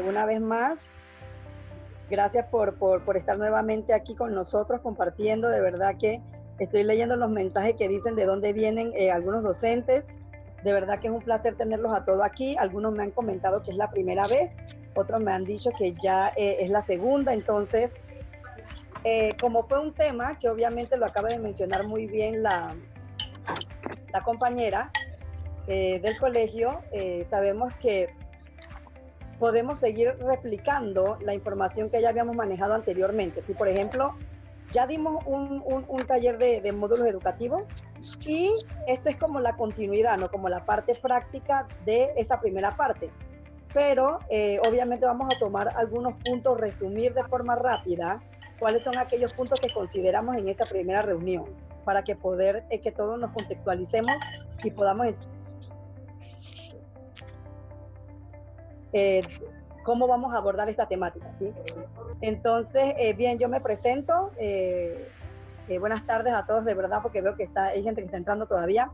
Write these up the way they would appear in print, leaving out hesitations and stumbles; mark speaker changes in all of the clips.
Speaker 1: una vez más, gracias por estar nuevamente aquí con nosotros compartiendo. De verdad que estoy leyendo los mensajes que dicen de dónde vienen algunos docentes. De verdad que es un placer tenerlos a todos aquí. Algunos me han comentado que es la primera vez, otros me han dicho que ya es la segunda. Entonces, como fue un tema que obviamente lo acaba de mencionar muy bien la compañera del colegio, sabemos que podemos seguir replicando la información que ya habíamos manejado anteriormente. Si, por ejemplo, ya dimos un taller de módulos educativos y esto es como la continuidad, ¿no? Como la parte práctica de esa primera parte. Pero obviamente vamos a tomar algunos puntos, resumir de forma rápida cuáles son aquellos puntos que consideramos en esa primera reunión para que que todos nos contextualicemos y podamos cómo vamos a abordar esta temática, ¿sí? Entonces, bien, yo me presento. Buenas tardes a todos, de verdad, porque veo que hay gente que está entrando todavía.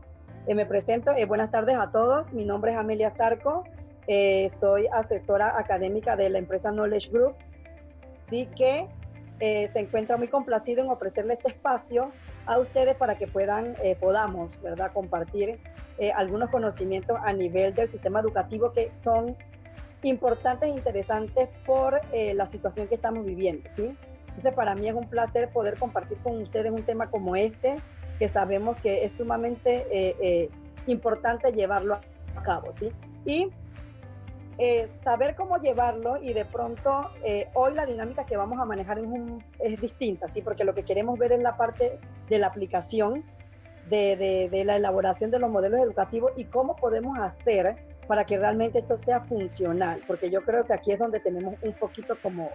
Speaker 1: Me presento. Buenas tardes a todos. Mi nombre es Amelia Zarco. Soy asesora académica de la empresa Knowledge Group. Así que se encuentra muy complacido en ofrecerle este espacio a ustedes para que podamos, ¿verdad?, compartir algunos conocimientos a nivel del sistema educativo que son importantes e interesantes por la situación que estamos viviendo, ¿sí? Entonces, para mí es un placer poder compartir con ustedes un tema como este, que sabemos que es sumamente importante llevarlo a cabo, ¿sí? Y saber cómo llevarlo, y de pronto hoy la dinámica que vamos a manejar es distinta, ¿sí? Porque lo que queremos ver es la parte de la aplicación, de la elaboración de los modelos educativos y cómo podemos hacer para que realmente esto sea funcional, porque yo creo que aquí es donde tenemos un poquito como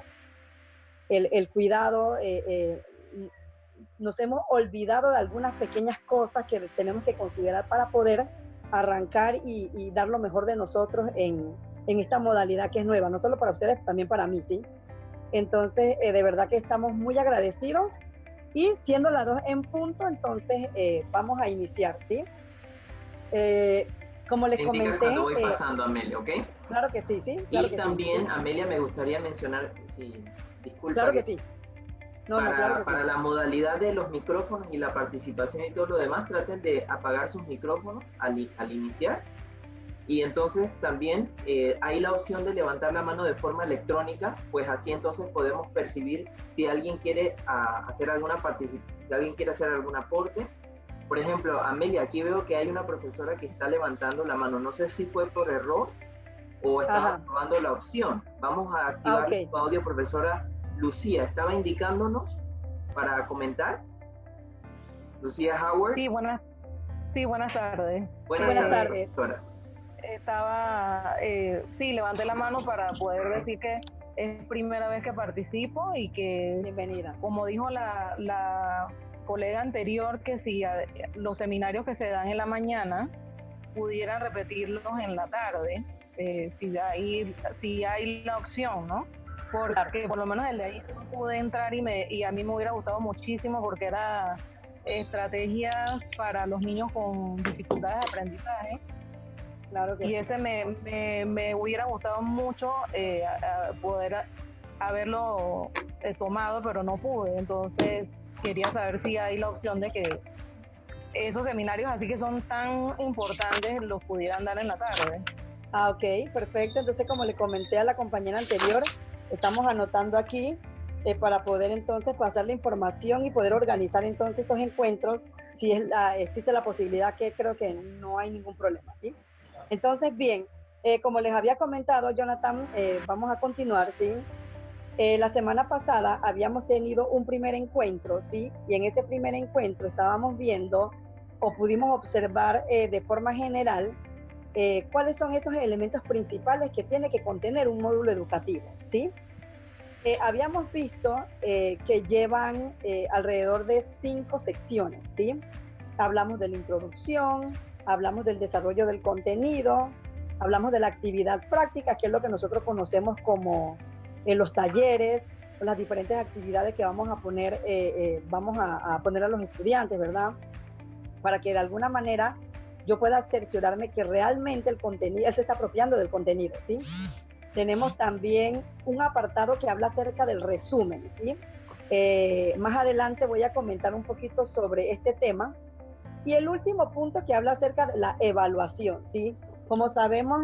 Speaker 1: el cuidado, nos hemos olvidado de algunas pequeñas cosas que tenemos que considerar para poder arrancar y dar lo mejor de nosotros en esta modalidad que es nueva, no solo para ustedes, también para mí, ¿sí? Entonces, de verdad que estamos muy agradecidos, y siendo las 2 en punto, entonces vamos a iniciar, ¿sí? Como les comenté...
Speaker 2: cuando voy pasando, Amelia, ¿ok?
Speaker 1: Claro que sí, sí. Claro
Speaker 2: y
Speaker 1: que
Speaker 2: también,
Speaker 1: sí.
Speaker 2: Amelia, me gustaría mencionar, disculpa.
Speaker 1: Claro que sí.
Speaker 2: Para la modalidad de los micrófonos y la participación y todo lo demás, traten de apagar sus micrófonos al iniciar. Y entonces también hay la opción de levantar la mano de forma electrónica, pues así entonces podemos percibir si alguien quiere hacer alguna participación, si alguien quiere hacer algún aporte. Por ejemplo, Amelia, aquí veo que hay una profesora que está levantando la mano. No sé si fue por error o estaba probando la opción. Vamos a activar su audio, profesora Lucía. ¿Estaba indicándonos para comentar? Lucía Howard.
Speaker 3: Sí, buenas tardes.
Speaker 1: Buenas tardes.
Speaker 3: Profesora. Levanté la mano para poder decir que es primera vez que participo y que,
Speaker 1: bienvenida. Como
Speaker 3: dijo la colega anterior, que si los seminarios que se dan en la mañana pudieran repetirlos en la tarde, si hay la opción, ¿no? Porque por lo menos el de ahí no pude entrar y a mí me hubiera gustado muchísimo, porque era estrategias para los niños con dificultades de aprendizaje.
Speaker 1: Claro que
Speaker 3: y
Speaker 1: sí.
Speaker 3: Ese me hubiera gustado mucho poder haberlo tomado, pero no pude. Entonces quería saber si hay la opción de que esos seminarios así que son tan importantes los pudieran dar en la tarde.
Speaker 1: Ok, perfecto. Entonces, como le comenté a la compañera anterior, estamos anotando aquí para poder entonces pasar la información y poder organizar entonces estos encuentros, si existe la posibilidad, que creo que no hay ningún problema, ¿sí? Entonces, bien, como les había comentado, Jonathan, vamos a continuar, ¿sí? La semana pasada habíamos tenido un primer encuentro, ¿sí? Y en ese primer encuentro estábamos viendo o pudimos observar de forma general cuáles son esos elementos principales que tiene que contener un módulo educativo, ¿sí? Habíamos visto que llevan alrededor de 5 secciones, ¿sí? Hablamos de la introducción, hablamos del desarrollo del contenido, hablamos de la actividad práctica, que es lo que nosotros conocemos como los talleres, las diferentes actividades que vamos a poner a los estudiantes, ¿verdad? Para que de alguna manera yo pueda cerciorarme que realmente el contenido, él se está apropiando del contenido, ¿sí? tenemos también un apartado que habla acerca del resumen, ¿sí? Más adelante voy a comentar un poquito sobre este tema. Y el último punto que habla acerca de la evaluación, ¿sí? Como sabemos,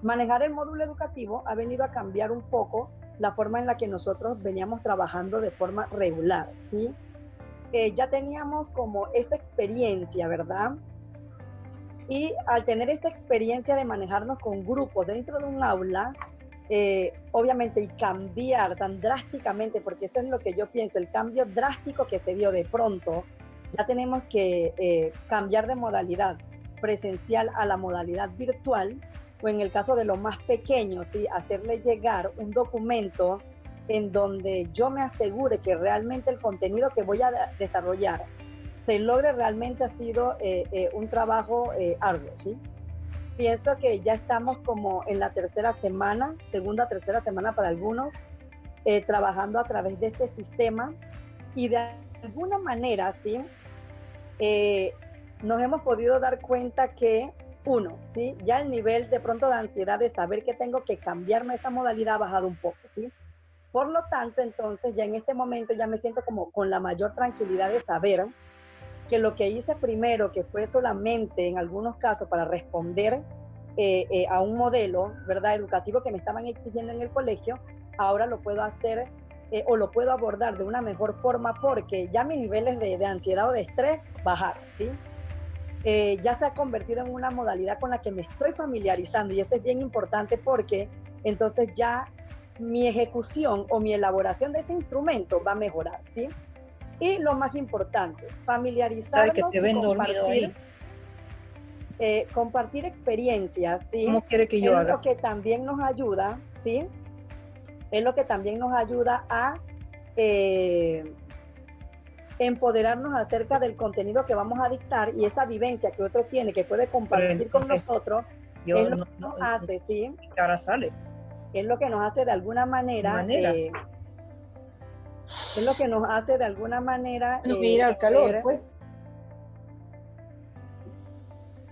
Speaker 1: manejar el módulo educativo ha venido a cambiar un poco la forma en la que nosotros veníamos trabajando de forma regular, ¿sí? Ya teníamos como esa experiencia, ¿verdad? Y al tener esa experiencia de manejarnos con grupos dentro de un aula, obviamente, y cambiar tan drásticamente, porque eso es lo que yo pienso, el cambio drástico que se dio de pronto, ya tenemos que cambiar de modalidad presencial a la modalidad virtual, o en el caso de los más pequeños, ¿sí? Hacerle llegar un documento en donde yo me asegure que realmente el contenido que voy a desarrollar se logre realmente. Ha sido un trabajo arduo, ¿sí? Pienso que ya estamos como en la tercera semana, segunda, tercera semana para algunos, trabajando a través de este sistema, y de alguna manera, ¿sí? Nos hemos podido dar cuenta que, uno, ¿sí? Ya el nivel de pronto de ansiedad de saber que tengo que cambiarme esa modalidad ha bajado un poco, ¿sí? Por lo tanto, entonces, ya en este momento ya me siento como con la mayor tranquilidad de saber que lo que hice primero, que fue solamente en algunos casos para responder a un modelo, ¿verdad?, educativo que me estaban exigiendo en el colegio, ahora lo puedo hacer o lo puedo abordar de una mejor forma, porque ya mis niveles de ansiedad o de estrés bajaron, ¿sí? Ya se ha convertido en una modalidad con la que me estoy familiarizando, y eso es bien importante, porque entonces ya mi ejecución o mi elaboración de ese instrumento va a mejorar, ¿sí? Y lo más importante, familiarizarnos
Speaker 4: que te ven
Speaker 1: y compartir, compartir experiencias, ¿sí?
Speaker 4: ¿Cómo quiere que yo haga?
Speaker 1: Es lo que también nos ayuda, ¿sí? Es lo que también nos ayuda a empoderarnos acerca del contenido que vamos a dictar, y esa vivencia que otro tiene, que puede compartir con nosotros, es lo que nos hace, ¿sí?
Speaker 4: Ahora sale.
Speaker 1: Es lo que nos hace de alguna manera. Es lo que nos hace de alguna manera.
Speaker 4: Mira el calor, pues.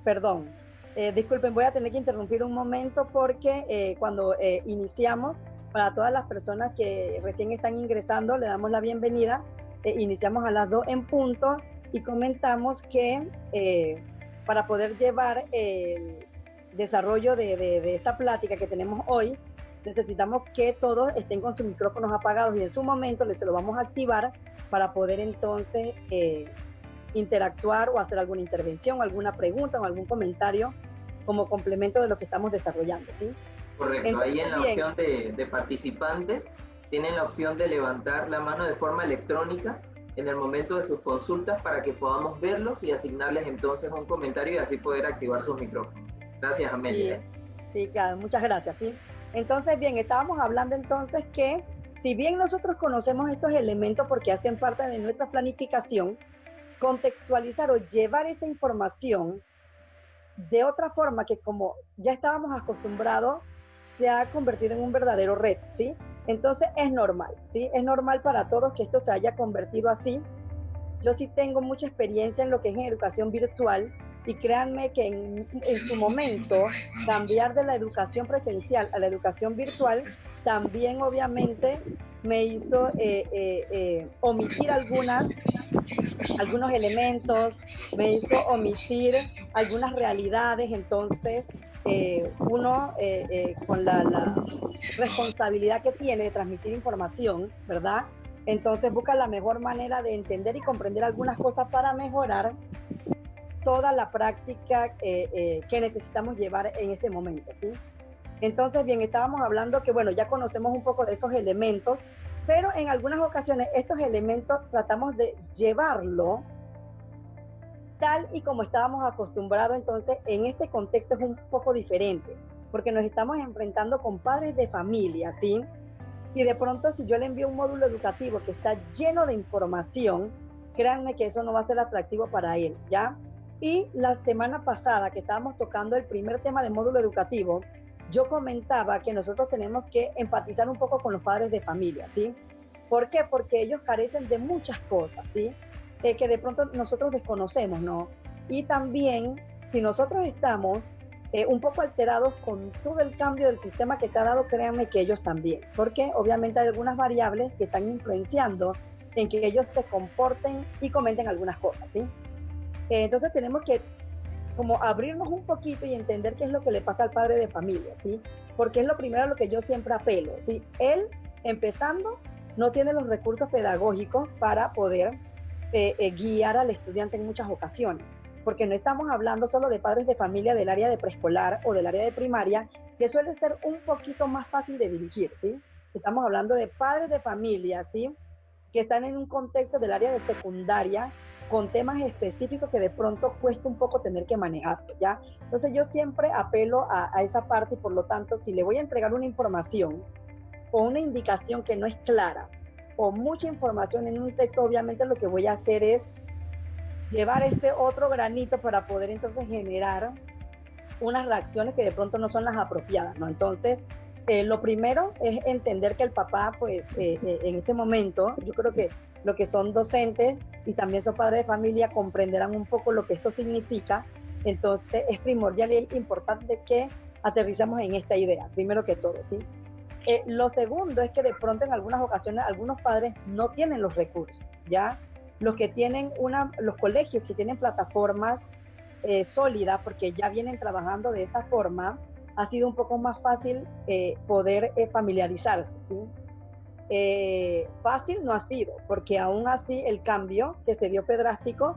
Speaker 1: Perdón, disculpen, voy a tener que interrumpir un momento, porque cuando iniciamos, para todas las personas que recién están ingresando, le damos la bienvenida. Iniciamos a las 2 en punto y comentamos que para poder llevar el desarrollo de esta plática que tenemos hoy, necesitamos que todos estén con sus micrófonos apagados, y en su momento se lo vamos a activar para poder entonces interactuar o hacer alguna intervención, alguna pregunta o algún comentario como complemento de lo que estamos desarrollando, ¿sí?
Speaker 2: Correcto. Entonces, ahí en la opción de participantes tienen la opción de levantar la mano de forma electrónica en el momento de sus consultas, para que podamos verlos y asignarles entonces un comentario, y así poder activar sus micrófonos. Gracias, Amelia.
Speaker 1: Sí, claro, muchas gracias, ¿sí? Entonces, bien, estábamos hablando entonces que, si bien nosotros conocemos estos elementos porque hacen parte de nuestra planificación, contextualizar o llevar esa información de otra forma, que como ya estábamos acostumbrados, se ha convertido en un verdadero reto, ¿sí? Entonces es normal, ¿sí? Es normal para todos que esto se haya convertido así. Yo sí tengo mucha experiencia en lo que es en educación virtual, y créanme que en su momento cambiar de la educación presencial a la educación virtual también obviamente me hizo omitir algunos elementos, me hizo omitir algunas realidades. Entonces uno con la responsabilidad que tiene de transmitir información, ¿verdad? Entonces busca la mejor manera de entender y comprender algunas cosas para mejorar toda la práctica que necesitamos llevar en este momento, ¿sí? Entonces, bien, estábamos hablando que, bueno, ya conocemos un poco de esos elementos, pero en algunas ocasiones estos elementos tratamos de llevarlo tal y como estábamos acostumbrados. Entonces, en este contexto es un poco diferente, porque nos estamos enfrentando con padres de familia, ¿sí? Y de pronto, si yo le envío un módulo educativo que está lleno de información, créanme que eso no va a ser atractivo para él, ¿ya? Y la semana pasada, que estábamos tocando el primer tema del módulo educativo, yo comentaba que nosotros tenemos que empatizar un poco con los padres de familia, ¿sí? ¿Por qué? Porque ellos carecen de muchas cosas, ¿sí? Que de pronto nosotros desconocemos, ¿no? Y también, si nosotros estamos un poco alterados con todo el cambio del sistema que se ha dado, créanme que ellos también, porque obviamente hay algunas variables que están influenciando en que ellos se comporten y comenten algunas cosas, ¿sí? Entonces tenemos que como abrirnos un poquito y entender qué es lo que le pasa al padre de familia, ¿sí? Porque es lo primero a lo que yo siempre apelo, ¿sí? Él, empezando, no tiene los recursos pedagógicos para poder guiar al estudiante en muchas ocasiones, porque no estamos hablando solo de padres de familia del área de preescolar o del área de primaria, que suele ser un poquito más fácil de dirigir, ¿sí? Estamos hablando de padres de familia, ¿sí? Que están en un contexto del área de secundaria, con temas específicos que de pronto cuesta un poco tener que manejarlo, ¿ya? Entonces yo siempre apelo a esa parte y por lo tanto, si le voy a entregar una información o una indicación que no es clara o mucha información en un texto, obviamente lo que voy a hacer es llevar ese otro granito para poder entonces generar unas reacciones que de pronto no son las apropiadas, ¿no? Entonces, lo primero es entender que el papá, pues, en este momento, yo creo que lo que son docentes y también son padres de familia comprenderán un poco lo que esto significa. Entonces, es primordial y es importante que aterricemos en esta idea, primero que todo, ¿sí? Lo segundo es que de pronto en algunas ocasiones algunos padres no tienen los recursos, ¿ya? Los que tienen los colegios que tienen plataformas sólidas, porque ya vienen trabajando de esa forma, ha sido un poco más fácil poder familiarizarse, ¿sí? Fácil no ha sido, porque aún así el cambio que se dio fue drástico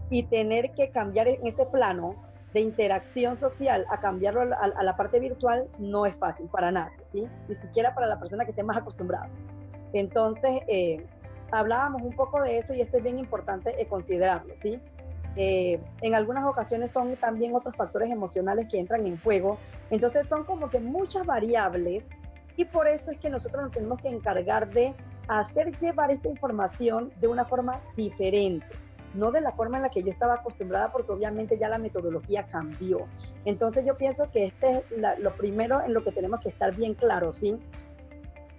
Speaker 1: y tener que cambiar en ese plano de interacción social a cambiarlo a la parte virtual no es fácil para nadie, ¿sí? Ni siquiera para la persona que esté más acostumbrada. Entonces, hablábamos un poco de eso y esto es bien importante considerarlo, ¿sí? En algunas ocasiones son también otros factores emocionales que entran en juego, entonces son como que muchas variables y por eso es que nosotros nos tenemos que encargar de hacer llevar esta información de una forma diferente, no de la forma en la que yo estaba acostumbrada, porque obviamente ya la metodología cambió. Entonces yo pienso que este es lo primero en lo que tenemos que estar bien claros, ¿sí?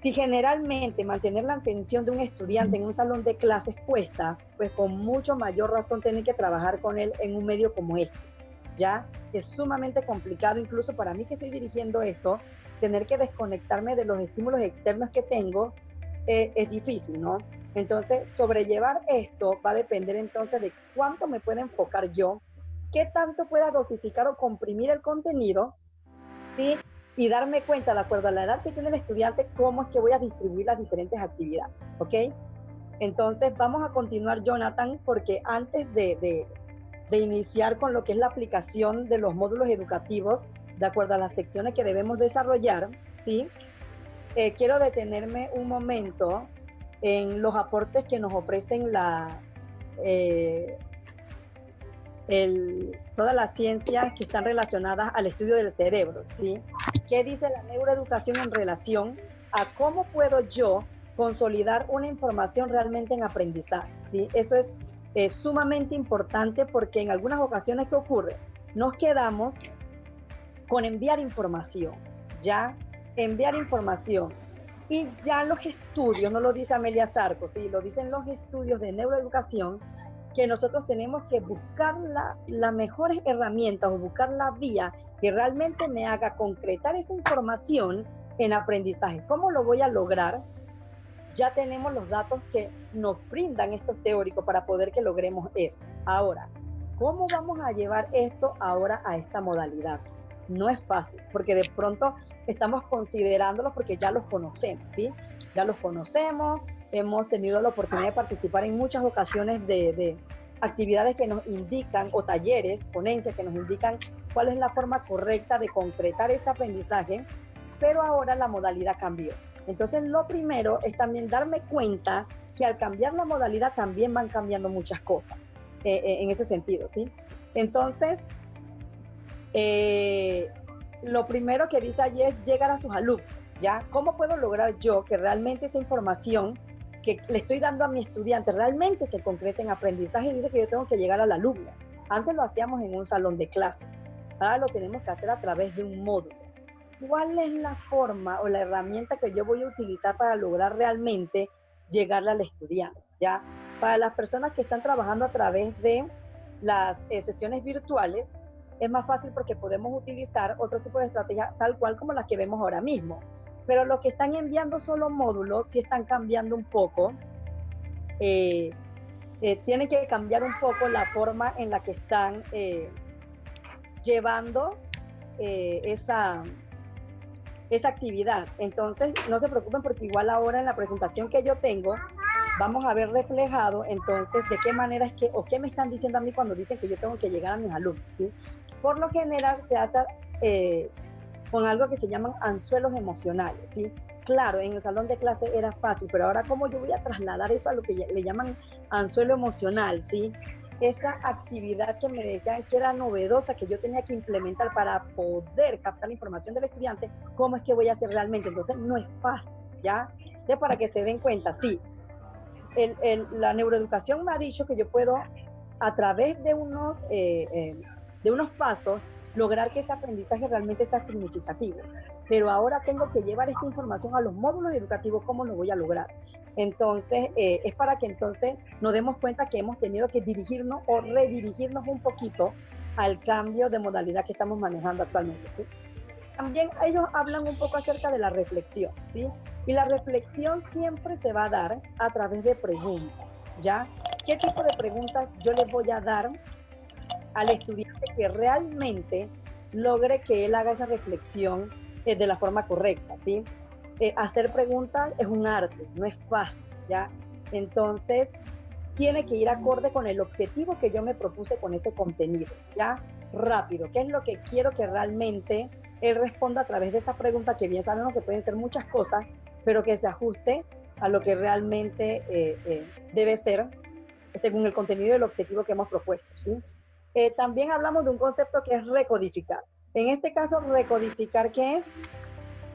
Speaker 1: Si generalmente mantener la atención de un estudiante en un salón de clases cuesta, pues con mucho mayor razón tener que trabajar con él en un medio como este, ¿ya? Es sumamente complicado, incluso para mí que estoy dirigiendo esto, tener que desconectarme de los estímulos externos que tengo es difícil, ¿no? Entonces, sobrellevar esto va a depender entonces de cuánto me pueda enfocar yo, qué tanto pueda dosificar o comprimir el contenido, ¿sí? Y darme cuenta, de acuerdo a la edad que tiene el estudiante, cómo es que voy a distribuir las diferentes actividades, ¿ok? Entonces, vamos a continuar, Jonathan, porque antes de iniciar con lo que es la aplicación de los módulos educativos, de acuerdo a las secciones que debemos desarrollar, ¿sí? Quiero detenerme un momento en los aportes que nos ofrecen todas las ciencias que están relacionadas al estudio del cerebro, ¿sí? ¿Qué dice la neuroeducación en relación a cómo puedo yo consolidar una información realmente en aprendizaje, ¿sí? Eso es sumamente importante porque en algunas ocasiones, ¿qué ocurre? Nos quedamos con enviar información, ¿ya? Enviar información. Y ya los estudios, no lo dice Amelia Zarco, ¿sí? Lo dicen los estudios de neuroeducación, que nosotros tenemos que buscar las mejores herramientas o buscar la vía que realmente me haga concretar esa información en aprendizaje. ¿Cómo lo voy a lograr? Ya tenemos los datos que nos brindan estos teóricos para poder que logremos eso. Ahora, ¿cómo vamos a llevar esto ahora a esta modalidad? No es fácil, porque de pronto estamos considerándolos porque ya los conocemos, ¿sí? Ya los conocemos, hemos tenido la oportunidad de participar en muchas ocasiones de actividades que nos indican, o talleres, ponencias que nos indican cuál es la forma correcta de concretar ese aprendizaje, pero ahora la modalidad cambió. Entonces, lo primero es también darme cuenta que al cambiar la modalidad también van cambiando muchas cosas en ese sentido, ¿sí? Entonces, lo primero que dice allí es llegar a sus alumnos, ¿ya? ¿Cómo puedo lograr yo que realmente esa información que le estoy dando a mi estudiante realmente se concrete en aprendizaje? Y dice que yo tengo que llegar al alumno. Antes lo hacíamos en un salón de clase, ahora lo tenemos que hacer a través de un módulo. ¿Cuál es la forma o la herramienta que yo voy a utilizar para lograr realmente llegarle al estudiante, ¿ya? Para las personas que están trabajando a través de las sesiones virtuales, es más fácil porque podemos utilizar otro tipo de estrategias tal cual como las que vemos ahora mismo. Pero los que están enviando solo módulos sí están cambiando un poco. Tienen que cambiar un poco la forma en la que están llevando esa actividad. Entonces, no se preocupen porque igual ahora en la presentación que yo tengo, vamos a ver reflejado entonces de qué manera es que, o qué me están diciendo a mí cuando dicen que yo tengo que llegar a mis alumnos, ¿sí? Por lo general se hace con algo que se llaman anzuelos emocionales, ¿sí? Claro, en el salón de clase era fácil, pero ahora ¿cómo yo voy a trasladar eso a lo que le llaman anzuelo emocional, ¿sí? Esa actividad que me decían que era novedosa, que yo tenía que implementar para poder captar la información del estudiante, ¿cómo es que voy a hacer realmente? Entonces no es fácil, ¿ya? Entonces, para que se den cuenta, sí, la neuroeducación me ha dicho que yo puedo, a través de unos pasos, lograr que ese aprendizaje realmente sea significativo. Pero ahora tengo que llevar esta información a los módulos educativos, ¿cómo lo voy a lograr? Entonces, es para que entonces nos demos cuenta que hemos tenido que dirigirnos o redirigirnos un poquito al cambio de modalidad que estamos manejando actualmente, ¿sí? También ellos hablan un poco acerca de la reflexión, ¿sí? Y la reflexión siempre se va a dar a través de preguntas, ¿ya? ¿Qué tipo de preguntas yo les voy a dar al estudiante que realmente logre que él haga esa reflexión de la forma correcta, ¿sí? Hacer preguntas es un arte, no es fácil, ¿ya? Entonces, tiene que ir acorde con el objetivo que yo me propuse con ese contenido, ¿ya? Rápido, ¿qué es lo que quiero que realmente él responda a través de esa pregunta, que bien sabemos que pueden ser muchas cosas, pero que se ajuste a lo que realmente debe ser según el contenido y el objetivo que hemos propuesto, ¿sí? También hablamos de un concepto que es recodificar. En este caso, recodificar, ¿qué es?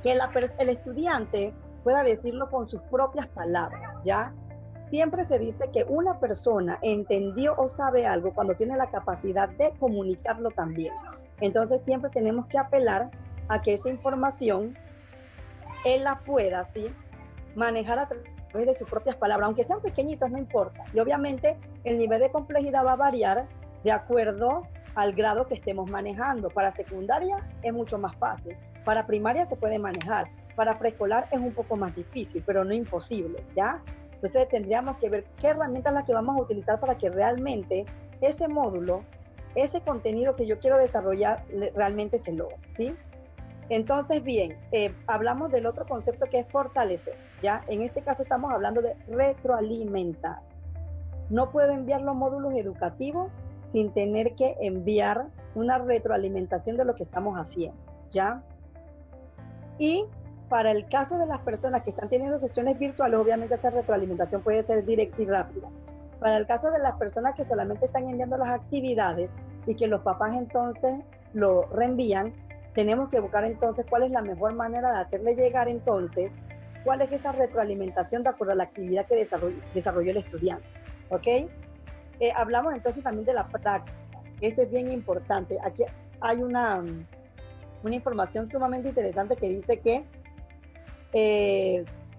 Speaker 1: Que el estudiante pueda decirlo con sus propias palabras, ¿ya? Siempre se dice que una persona entendió o sabe algo cuando tiene la capacidad de comunicarlo también. Entonces, siempre tenemos que apelar a que esa información él la pueda, ¿sí?, manejar a través de sus propias palabras, aunque sean pequeñitos, no importa. Y obviamente el nivel de complejidad va a variar de acuerdo al grado que estemos manejando. Para secundaria es mucho más fácil, para primaria se puede manejar, para preescolar es un poco más difícil, pero no imposible, ¿ya? Entonces tendríamos que ver qué herramientas las que vamos a utilizar para que realmente ese módulo, ese contenido que yo quiero desarrollar, realmente se logre, ¿sí? Entonces, bien, hablamos del otro concepto que es fortalecer, ¿ya? En este caso estamos hablando de retroalimentar. No puedo enviar los módulos educativos sin tener que enviar una retroalimentación de lo que estamos haciendo, ¿ya? Y para el caso de las personas que están teniendo sesiones virtuales, obviamente esa retroalimentación puede ser directa y rápida. Para el caso de las personas que solamente están enviando las actividades y que los papás entonces lo reenvían, tenemos que buscar entonces cuál es la mejor manera de hacerle llegar entonces cuál es esa retroalimentación de acuerdo a la actividad que desarrolló el estudiante, ¿ok? Hablamos entonces también de la práctica. Esto es bien importante. Aquí hay una información sumamente interesante que dice que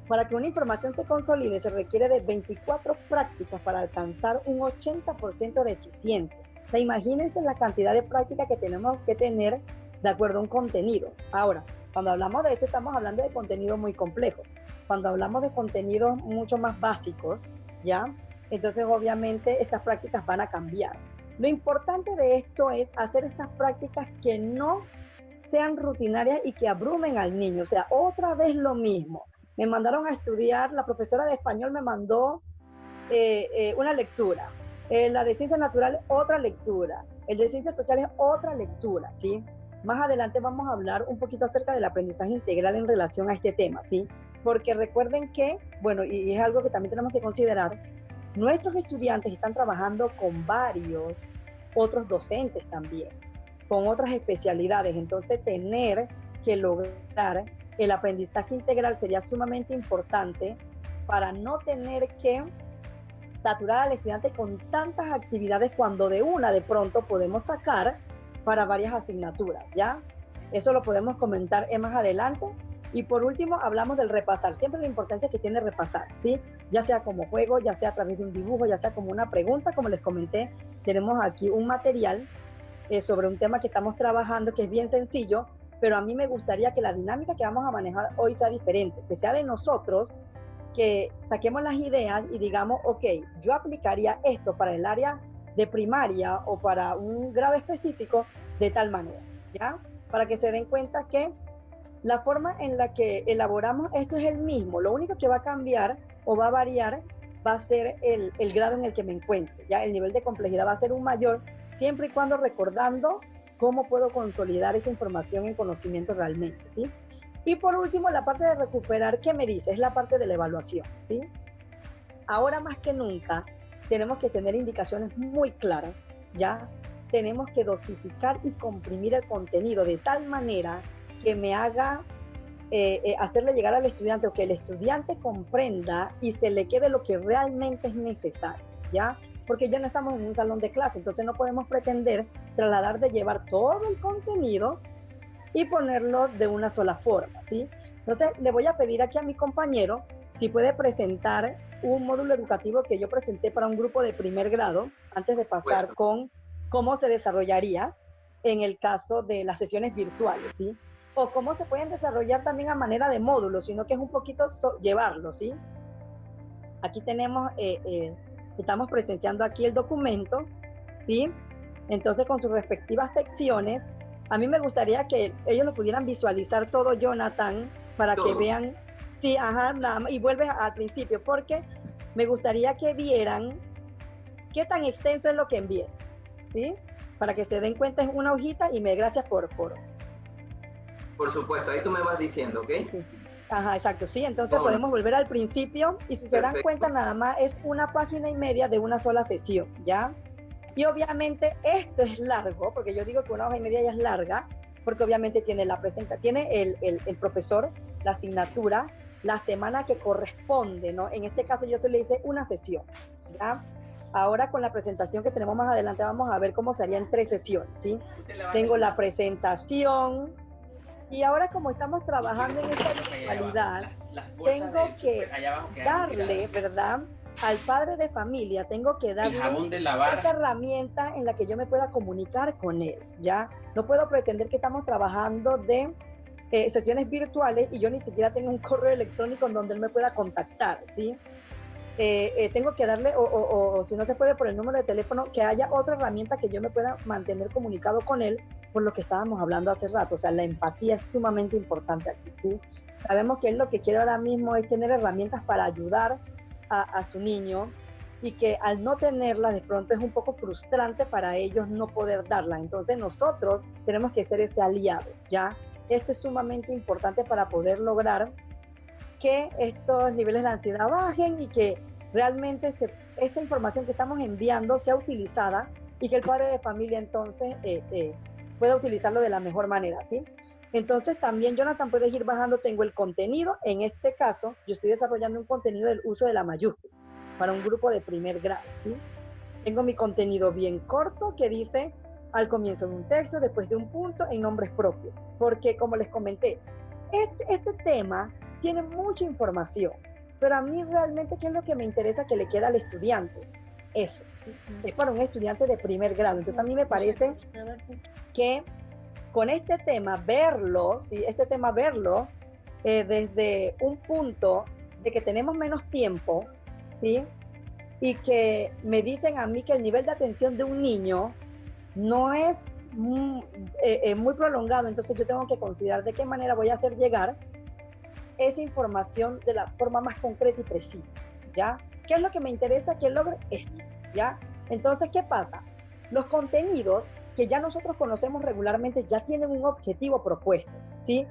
Speaker 1: para que una información se consolide se requiere de 24 prácticas para alcanzar un 80% de eficiencia. O sea, imagínense la cantidad de prácticas que tenemos que tener de acuerdo a un contenido. Ahora, cuando hablamos de esto estamos hablando de contenidos muy complejos. Cuando hablamos de contenidos mucho más básicos, ¿ya? Entonces obviamente estas prácticas van a cambiar. Lo importante de esto es hacer esas prácticas que no sean rutinarias y que abrumen al niño. O sea, otra vez lo mismo. Me mandaron a estudiar, la profesora de español me mandó una lectura. La de ciencias naturales, otra lectura. El de ciencias sociales, otra lectura, ¿sí? Más adelante vamos a hablar un poquito acerca del aprendizaje integral en relación a este tema, ¿sí? Porque recuerden que, bueno, y es algo que también tenemos que considerar, nuestros estudiantes están trabajando con varios otros docentes también, con otras especialidades. Entonces, tener que lograr el aprendizaje integral sería sumamente importante para no tener que saturar al estudiante con tantas actividades cuando de pronto podemos sacar para varias asignaturas, ¿ya? Eso lo podemos comentar más adelante. Y por último, hablamos del repasar. Siempre la importancia que tiene repasar, ¿sí? Ya sea como juego, ya sea a través de un dibujo, ya sea como una pregunta. Como les comenté, tenemos aquí un material sobre un tema que estamos trabajando, que es bien sencillo, pero a mí me gustaría que la dinámica que vamos a manejar hoy sea diferente, que sea de nosotros, que saquemos las ideas y digamos, ok, yo aplicaría esto para el área de primaria o para un grado específico de tal manera, ¿ya? Para que se den cuenta que la forma en la que elaboramos esto es el mismo, lo único que va a cambiar o va a variar va a ser el grado en el que me encuentre, ¿ya? El nivel de complejidad va a ser un mayor, siempre y cuando recordando cómo puedo consolidar esa información en conocimiento realmente, ¿sí? Y por último, la parte de recuperar, ¿qué me dice? Es la parte de la evaluación, ¿sí? Ahora más que nunca, tenemos que tener indicaciones muy claras, ¿ya? Tenemos que dosificar y comprimir el contenido de tal manera que me haga hacerle llegar al estudiante, o que el estudiante comprenda y se le quede lo que realmente es necesario, ¿ya? Porque ya no estamos en un salón de clase, entonces no podemos pretender trasladar de llevar todo el contenido y ponerlo de una sola forma, ¿sí? Entonces, le voy a pedir aquí a mi compañero si puede presentar un módulo educativo que yo presenté para un grupo de primer grado, antes de pasar con cómo se desarrollaría en el caso de las sesiones virtuales, ¿sí? O cómo se pueden desarrollar también a manera de módulos, sino que es un poquito llevarlo, ¿sí? Aquí tenemos, estamos presenciando aquí el documento, ¿sí? Entonces, con sus respectivas secciones, a mí me gustaría que ellos lo pudieran visualizar todo, Jonathan, para que vean, sí, ajá, nada más, y vuelves al principio, porque me gustaría que vieran qué tan extenso es lo que envié, ¿sí? Para que se den cuenta, es una hojita, y gracias por
Speaker 2: supuesto, ahí tú me vas diciendo, ¿ok?
Speaker 1: Sí. Ajá, exacto, sí, entonces podemos volver al principio, y si se dan cuenta, nada más es 1,5 páginas de una sola sesión, ¿ya? Y obviamente esto es largo, porque yo digo que 1,5 hojas ya es larga, porque obviamente tiene la presentación, tiene el profesor, la asignatura, la semana que corresponde, ¿no? En este caso yo se le hice una sesión, ¿ya? Ahora con la presentación que tenemos más adelante vamos a ver cómo serían 3 sesiones, ¿sí? Tengo la presentación, y ahora como estamos trabajando en esta virtualidad, tengo que darle, ¿verdad?, al padre de familia, tengo que darle esta herramienta en la que yo me pueda comunicar con él, ¿ya? No puedo pretender que estamos trabajando de sesiones virtuales y yo ni siquiera tengo un correo electrónico en donde él me pueda contactar, ¿sí? Tengo que darle, o si no se puede por el número de teléfono, que haya otra herramienta que yo me pueda mantener comunicado con él, por lo que estábamos hablando hace rato. O sea, la empatía es sumamente importante aquí, ¿sí? Sabemos que él lo que quiere ahora mismo es tener herramientas para ayudar a su niño, y que al no tenerlas de pronto es un poco frustrante para ellos no poder darla. Entonces nosotros tenemos que ser ese aliado, ¿ya? Esto es sumamente importante para poder lograr que estos niveles de ansiedad bajen y que realmente esa información que estamos enviando sea utilizada, y que el padre de familia entonces pueda utilizarlo de la mejor manera, ¿sí? Entonces también, Jonathan, puedes ir bajando. Tengo el contenido. En este caso yo estoy desarrollando un contenido del uso de la mayúscula para un grupo de primer grado, ¿sí? Tengo mi contenido bien corto que dice al comienzo de un texto, después de un punto, en nombres propios, porque como les comenté, este tema tiene mucha información, pero a mí realmente, ¿qué es lo que me interesa que le queda al estudiante? Eso, es para un estudiante de primer grado. Entonces a mí me parece que con este tema, verlo, ¿sí? Este tema verlo desde un punto de que tenemos menos tiempo, ¿sí? Y que me dicen a mí que el nivel de atención de un niño no es muy prolongado, entonces yo tengo que considerar de qué manera voy a hacer llegar esa información de la forma más concreta y precisa, ¿ya? ¿Qué es lo que me interesa que logre esto, ¿ya? Entonces, ¿qué pasa? Los contenidos que ya nosotros conocemos regularmente ya tienen un objetivo propuesto, ¿sí?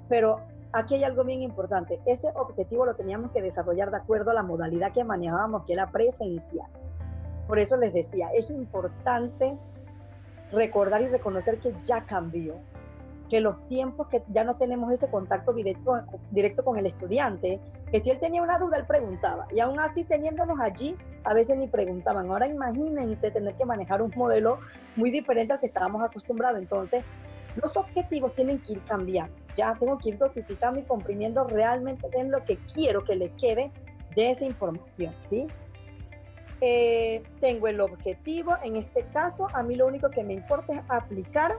Speaker 1: Pero aquí hay algo bien importante. Ese objetivo lo teníamos que desarrollar de acuerdo a la modalidad que manejábamos, que era presencial. Por eso les decía, es importante recordar y reconocer que ya cambió, que los tiempos que ya no tenemos ese contacto directo con el estudiante, que si él tenía una duda, él preguntaba, y aún así teniéndonos allí, a veces ni preguntaban. Ahora imagínense tener que manejar un modelo muy diferente al que estábamos acostumbrados. Entonces, los objetivos tienen que ir cambiando, ya tengo que ir dosificando y comprimiendo realmente en lo que quiero que le quede de esa información, ¿sí? tengo el objetivo. En este caso, a mí lo único que me importa es aplicar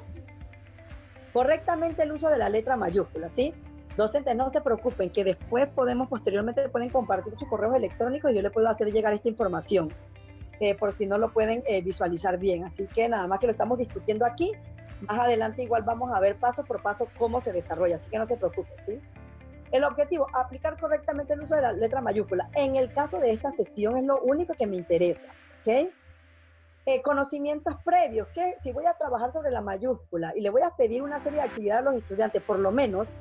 Speaker 1: correctamente el uso de la letra mayúscula, ¿sí? Docentes, no se preocupen, que después posteriormente pueden compartir sus correos electrónicos y yo les puedo hacer llegar esta información, por si no lo pueden visualizar bien. Así que nada más que lo estamos discutiendo aquí, más adelante igual vamos a ver paso por paso cómo se desarrolla, así que no se preocupen, ¿sí? El objetivo, aplicar correctamente el uso de la letra mayúscula. En el caso de esta sesión es lo único que me interesa, ¿ok? Conocimientos previos, que si voy a trabajar sobre la mayúscula y le voy a pedir una serie de actividades a los estudiantes, por lo menos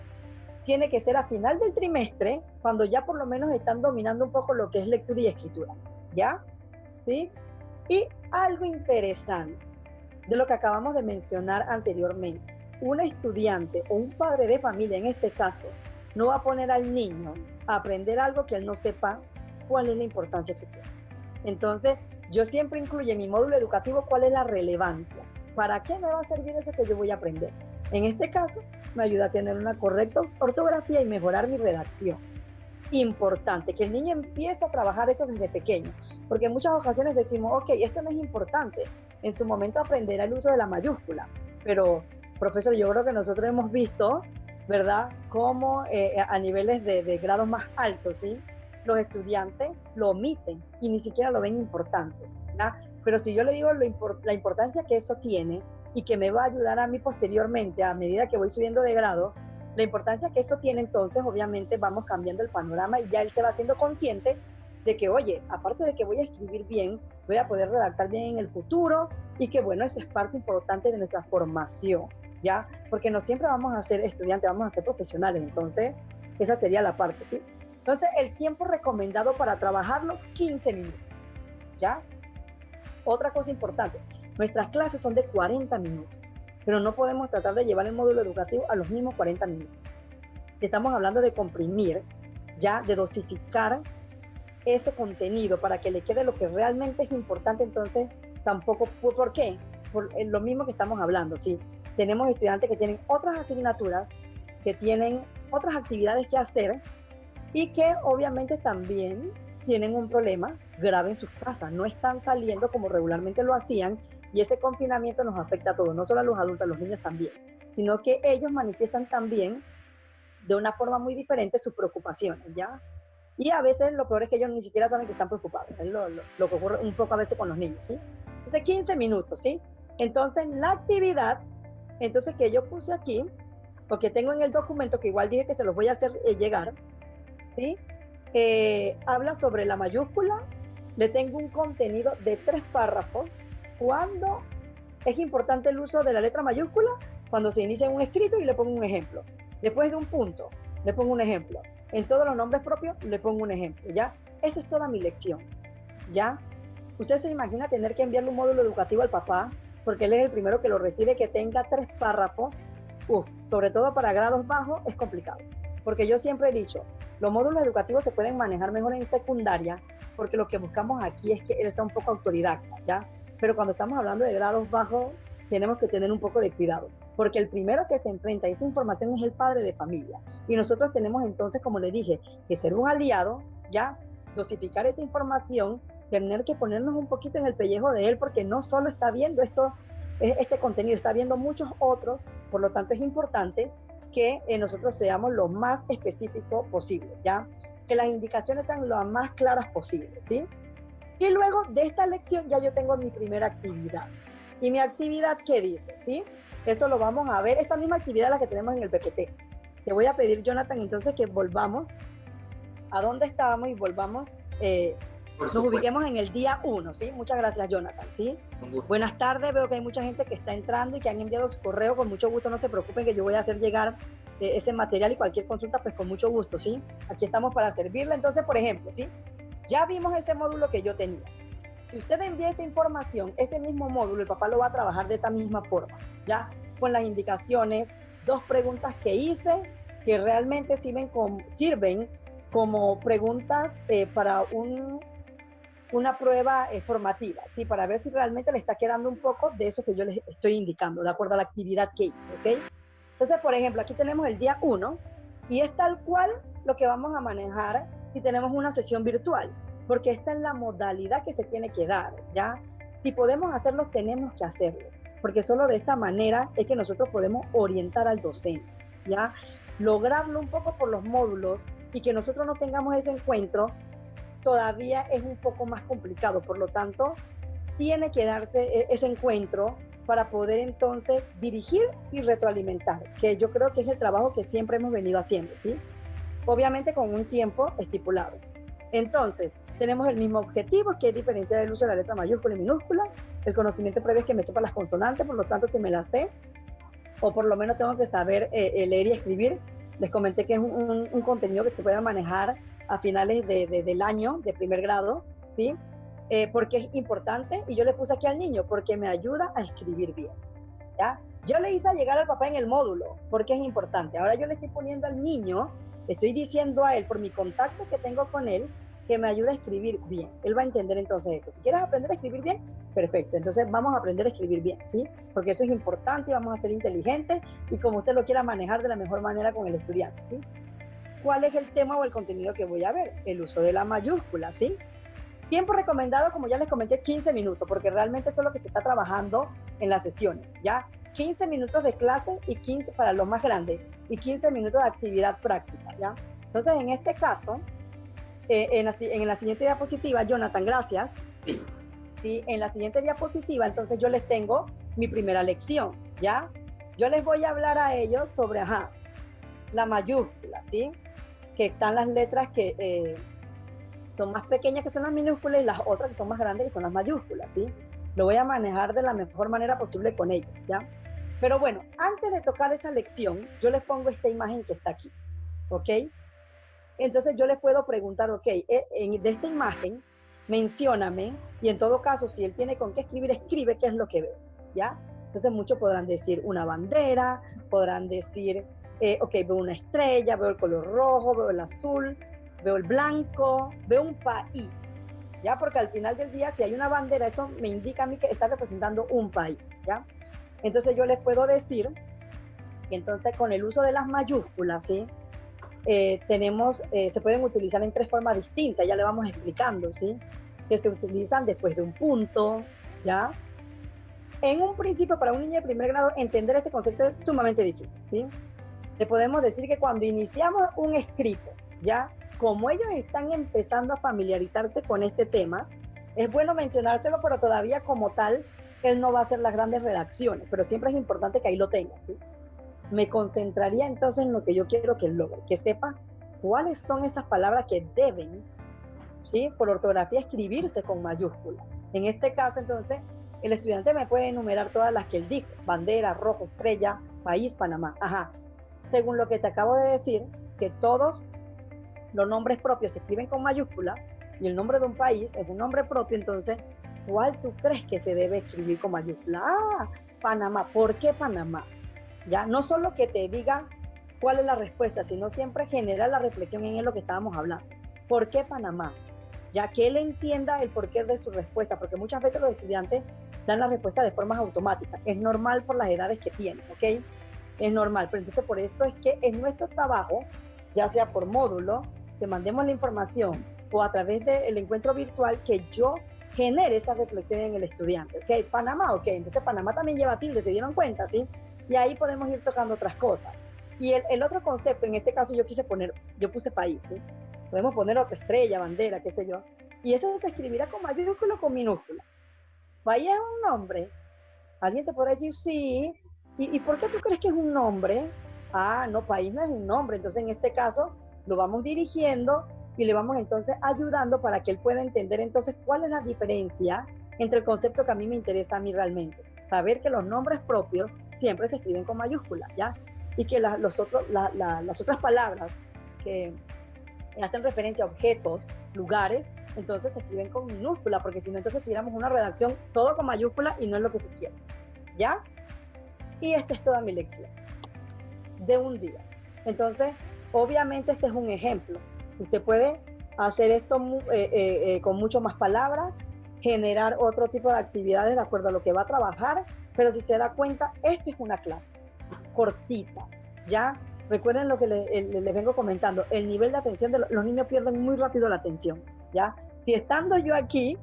Speaker 1: tiene que ser a final del trimestre, cuando ya por lo menos están dominando un poco lo que es lectura y escritura, ¿ya? ¿Sí? Y algo interesante de lo que acabamos de mencionar anteriormente, un estudiante o un padre de familia en este caso no va a poner al niño a aprender algo que él no sepa cuál es la importancia que tiene. Entonces, yo siempre incluyo en mi módulo educativo cuál es la relevancia. ¿Para qué me va a servir eso que yo voy a aprender? En este caso, me ayuda a tener una correcta ortografía y mejorar mi redacción. Importante, que el niño empiece a trabajar eso desde pequeño, porque en muchas ocasiones decimos, ok, esto no es importante, en su momento aprenderá el uso de la mayúscula, pero, profesor, yo creo que nosotros hemos visto, ¿verdad?, cómo a niveles de grados más altos, ¿sí?, los estudiantes lo omiten y ni siquiera lo ven importante, ¿ya? Pero si yo le digo la importancia que eso tiene y que me va a ayudar a mí posteriormente, a medida que voy subiendo de grado, la importancia que eso tiene, entonces obviamente vamos cambiando el panorama y ya él se va siendo consciente de que, oye, aparte de que voy a escribir bien, voy a poder redactar bien en el futuro y que, bueno, eso es parte importante de nuestra formación, ¿ya? Porque no siempre vamos a ser estudiantes, vamos a ser profesionales, entonces esa sería la parte, ¿sí? Entonces, el tiempo recomendado para trabajarlo, 15 minutos, ¿ya? Otra cosa importante, nuestras clases son de 40 minutos, pero no podemos tratar de llevar el módulo educativo a los mismos 40 minutos. Si estamos hablando de comprimir, ya, de dosificar ese contenido para que le quede lo que realmente es importante, entonces tampoco, ¿por qué? Por lo mismo que estamos hablando, ¿sí? Tenemos estudiantes que tienen otras asignaturas, que tienen otras actividades que hacer, y que obviamente también tienen un problema grave en sus casas, no están saliendo como regularmente lo hacían, y ese confinamiento nos afecta a todos, no solo a los adultos, a los niños también, sino que ellos manifiestan también de una forma muy diferente sus preocupaciones, ¿ya? Y a veces lo peor es que ellos ni siquiera saben que están preocupados, es lo que ocurre un poco a veces con los niños, ¿sí? Entonces 15 minutos, ¿sí? Entonces la actividad, entonces que yo puse aquí, porque tengo en el documento, que igual dije que se los voy a hacer llegar, ¿sí? Habla sobre la mayúscula, le tengo un contenido de 3 párrafos. ¿Cuándo es importante el uso de la letra mayúscula? Cuando se inicia un escrito y le pongo un ejemplo. Después de un punto, le pongo un ejemplo. En todos los nombres propios, le pongo un ejemplo, ¿ya? Esa es toda mi lección, ¿ya? Usted se imagina tener que enviarle un módulo educativo al papá, porque él es el primero que lo recibe, que tenga 3 párrafos. Sobre todo para grados bajos, es complicado. Porque yo siempre he dicho, los módulos educativos se pueden manejar mejor en secundaria, porque lo que buscamos aquí es que él sea un poco autodidacta, ¿ya? Pero cuando estamos hablando de grados bajos, tenemos que tener un poco de cuidado, porque el primero que se enfrenta a esa información es el padre de familia. Y nosotros tenemos entonces, como le dije, que ser un aliado, ¿ya? Dosificar esa información, tener que ponernos un poquito en el pellejo de él, porque no solo está viendo este contenido, está viendo muchos otros, por lo tanto es importante que nosotros seamos lo más específico posible, ¿ya? Que las indicaciones sean lo más claras posible, ¿sí? Y luego de esta lección ya yo tengo mi primera actividad. ¿Y mi actividad qué dice, sí? Eso lo vamos a ver, esta misma actividad la que tenemos en el PPT. Te voy a pedir, Jonathan, entonces que volvamos a donde estábamos y volvamos, nos ubiquemos en el día 1, ¿sí? Muchas gracias, Jonathan, ¿sí? Buenas tardes, veo que hay mucha gente que está entrando y que han enviado su correo, con mucho gusto, no se preocupen que yo voy a hacer llegar ese material y cualquier consulta, pues con mucho gusto, ¿sí? Aquí estamos para servirle. Entonces, por ejemplo, ¿sí? Ya vimos ese módulo que yo tenía. Si usted envía esa información, ese mismo módulo, el papá lo va a trabajar de esa misma forma, ¿ya? Con las indicaciones, 2 preguntas que hice, que realmente sirven como preguntas para una prueba formativa, ¿sí? Para ver si realmente le está quedando un poco de eso que yo les estoy indicando, de acuerdo a la actividad que hice, ¿ok? Entonces, por ejemplo, aquí tenemos el día 1 y es tal cual lo que vamos a manejar si tenemos una sesión virtual. porque esta es la modalidad que se tiene que dar, ¿ya? Si podemos hacerlo, tenemos que hacerlo, porque solo de esta manera es que nosotros podemos orientar al docente, ¿ya? Lograrlo un poco por los módulos y que nosotros no tengamos ese encuentro todavía es un poco más complicado, por lo tanto, tiene que darse ese encuentro para poder entonces dirigir y retroalimentar, que yo creo que es el trabajo que siempre hemos venido haciendo, ¿sí? Obviamente con un tiempo estipulado. Entonces, tenemos el mismo objetivo, que es diferenciar el uso de la letra mayúscula y minúscula. El conocimiento previo es que me sepa las consonantes, por lo tanto, si me las sé, o por lo menos tengo que saber leer y escribir. Les comenté que es un contenido que se puede manejar a finales del año de primer grado, ¿sí? Porque es importante, y yo le puse aquí al niño, porque me ayuda a escribir bien, ¿ya? Yo le hice llegar al papá en el módulo, porque es importante. Ahora yo le estoy poniendo al niño, le estoy diciendo a él, por mi contacto que tengo con él, que me ayuda a escribir bien. Él va a entender entonces eso. Si quieres aprender a escribir bien, perfecto. Entonces vamos a aprender a escribir bien, ¿sí? Porque eso es importante y vamos a ser inteligentes y como usted lo quiera manejar de la mejor manera con el estudiante, ¿sí? ¿Cuál es el tema o el contenido que voy a ver? El uso de la mayúscula, ¿sí? Tiempo recomendado, como ya les comenté, 15 minutos, porque realmente eso es lo que se está trabajando en las sesiones, ¿ya? 15 minutos de clase y 15 para los más grandes y 15 minutos de actividad práctica, ¿ya? Entonces, en este caso, en la siguiente diapositiva, Jonathan, gracias. Sí, en la siguiente diapositiva, entonces yo les tengo mi primera lección, ¿ya? Yo les voy a hablar a ellos sobre, la mayúscula, ¿sí? Que están las letras que son más pequeñas, que son las minúsculas, y las otras que son más grandes, que son las mayúsculas, ¿sí? Lo voy a manejar de la mejor manera posible con ellos, ¿ya? Pero bueno, antes de tocar esa lección, yo les pongo esta imagen que está aquí, ¿ok? Entonces yo les puedo preguntar, ok, de esta imagen, mencióname, y en todo caso, si él tiene con qué escribir, escribe qué es lo que ves, ¿ya? Entonces muchos podrán decir una bandera, podrán decir, ok, veo una estrella, veo el color rojo, veo el azul, veo el blanco, veo un país, ¿ya? Porque al final del día, si hay una bandera, eso me indica a mí que está representando un país, ¿ya? Entonces yo les puedo decir que entonces con el uso de las mayúsculas, ¿sí? Se pueden utilizar en 3 formas distintas, ya le vamos explicando, ¿sí? Que se utilizan después de un punto, ¿ya? En un principio, para un niño de primer grado, entender este concepto es sumamente difícil, ¿sí? Le podemos decir que cuando iniciamos un escrito, ¿ya? Como ellos están empezando a familiarizarse con este tema, es bueno mencionárselo, pero todavía como tal, él no va a hacer las grandes redacciones, pero siempre es importante que ahí lo tenga, ¿sí? Me concentraría entonces en lo que yo quiero que él logre, que sepa cuáles son esas palabras que deben, ¿sí? Por ortografía, escribirse con mayúsculas. En este caso, entonces, el estudiante me puede enumerar todas las que él dijo: bandera, rojo, estrella, país, Panamá. Según lo que te acabo de decir, que todos los nombres propios se escriben con mayúscula y el nombre de un país es un nombre propio, entonces, ¿cuál tú crees que se debe escribir con mayúscula? Panamá. ¿Por qué Panamá? Ya, no solo que te diga cuál es la respuesta, sino siempre generar la reflexión en lo que estábamos hablando. ¿Por qué Panamá? Ya que él entienda el porqué de su respuesta, porque muchas veces los estudiantes dan la respuesta de forma automática. Es normal por las edades que tienen, ¿ok? Es normal, pero entonces por eso es que en nuestro trabajo, ya sea por módulo, que mandemos la información o a través del encuentro virtual, que yo genere esa reflexión en el estudiante, ¿ok? Panamá, ok, entonces Panamá también lleva tilde, ¿se dieron cuenta, sí? Y ahí podemos ir tocando otras cosas. Y el otro concepto, en este caso yo puse país, ¿sí? Podemos poner otra estrella, bandera, qué sé yo. Y eso se escribirá con mayúscula o con minúscula. País es un nombre. Alguien te podrá decir, sí. ¿Y por qué tú crees que es un nombre? No, país no es un nombre. Entonces, en este caso, lo vamos dirigiendo y le vamos entonces ayudando para que él pueda entender entonces cuál es la diferencia entre el concepto que a mí me interesa a mí realmente. Saber que los nombres propios siempre se escriben con mayúsculas, ¿ya? Y que las otras palabras que hacen referencia a objetos, lugares, entonces se escriben con minúscula, porque si no, entonces tuviéramos una redacción todo con mayúscula y no es lo que se quiere, ¿ya? Y esta es toda mi lección de un día. Entonces, obviamente este es un ejemplo. Usted puede hacer esto con mucho más palabras, generar otro tipo de actividades de acuerdo a lo que va a trabajar, pero si se da cuenta, esto es una clase cortita, ¿ya? Recuerden lo que les vengo comentando, el nivel de atención de los niños pierden muy rápido la atención, ¿ya? Si estando yo aquí,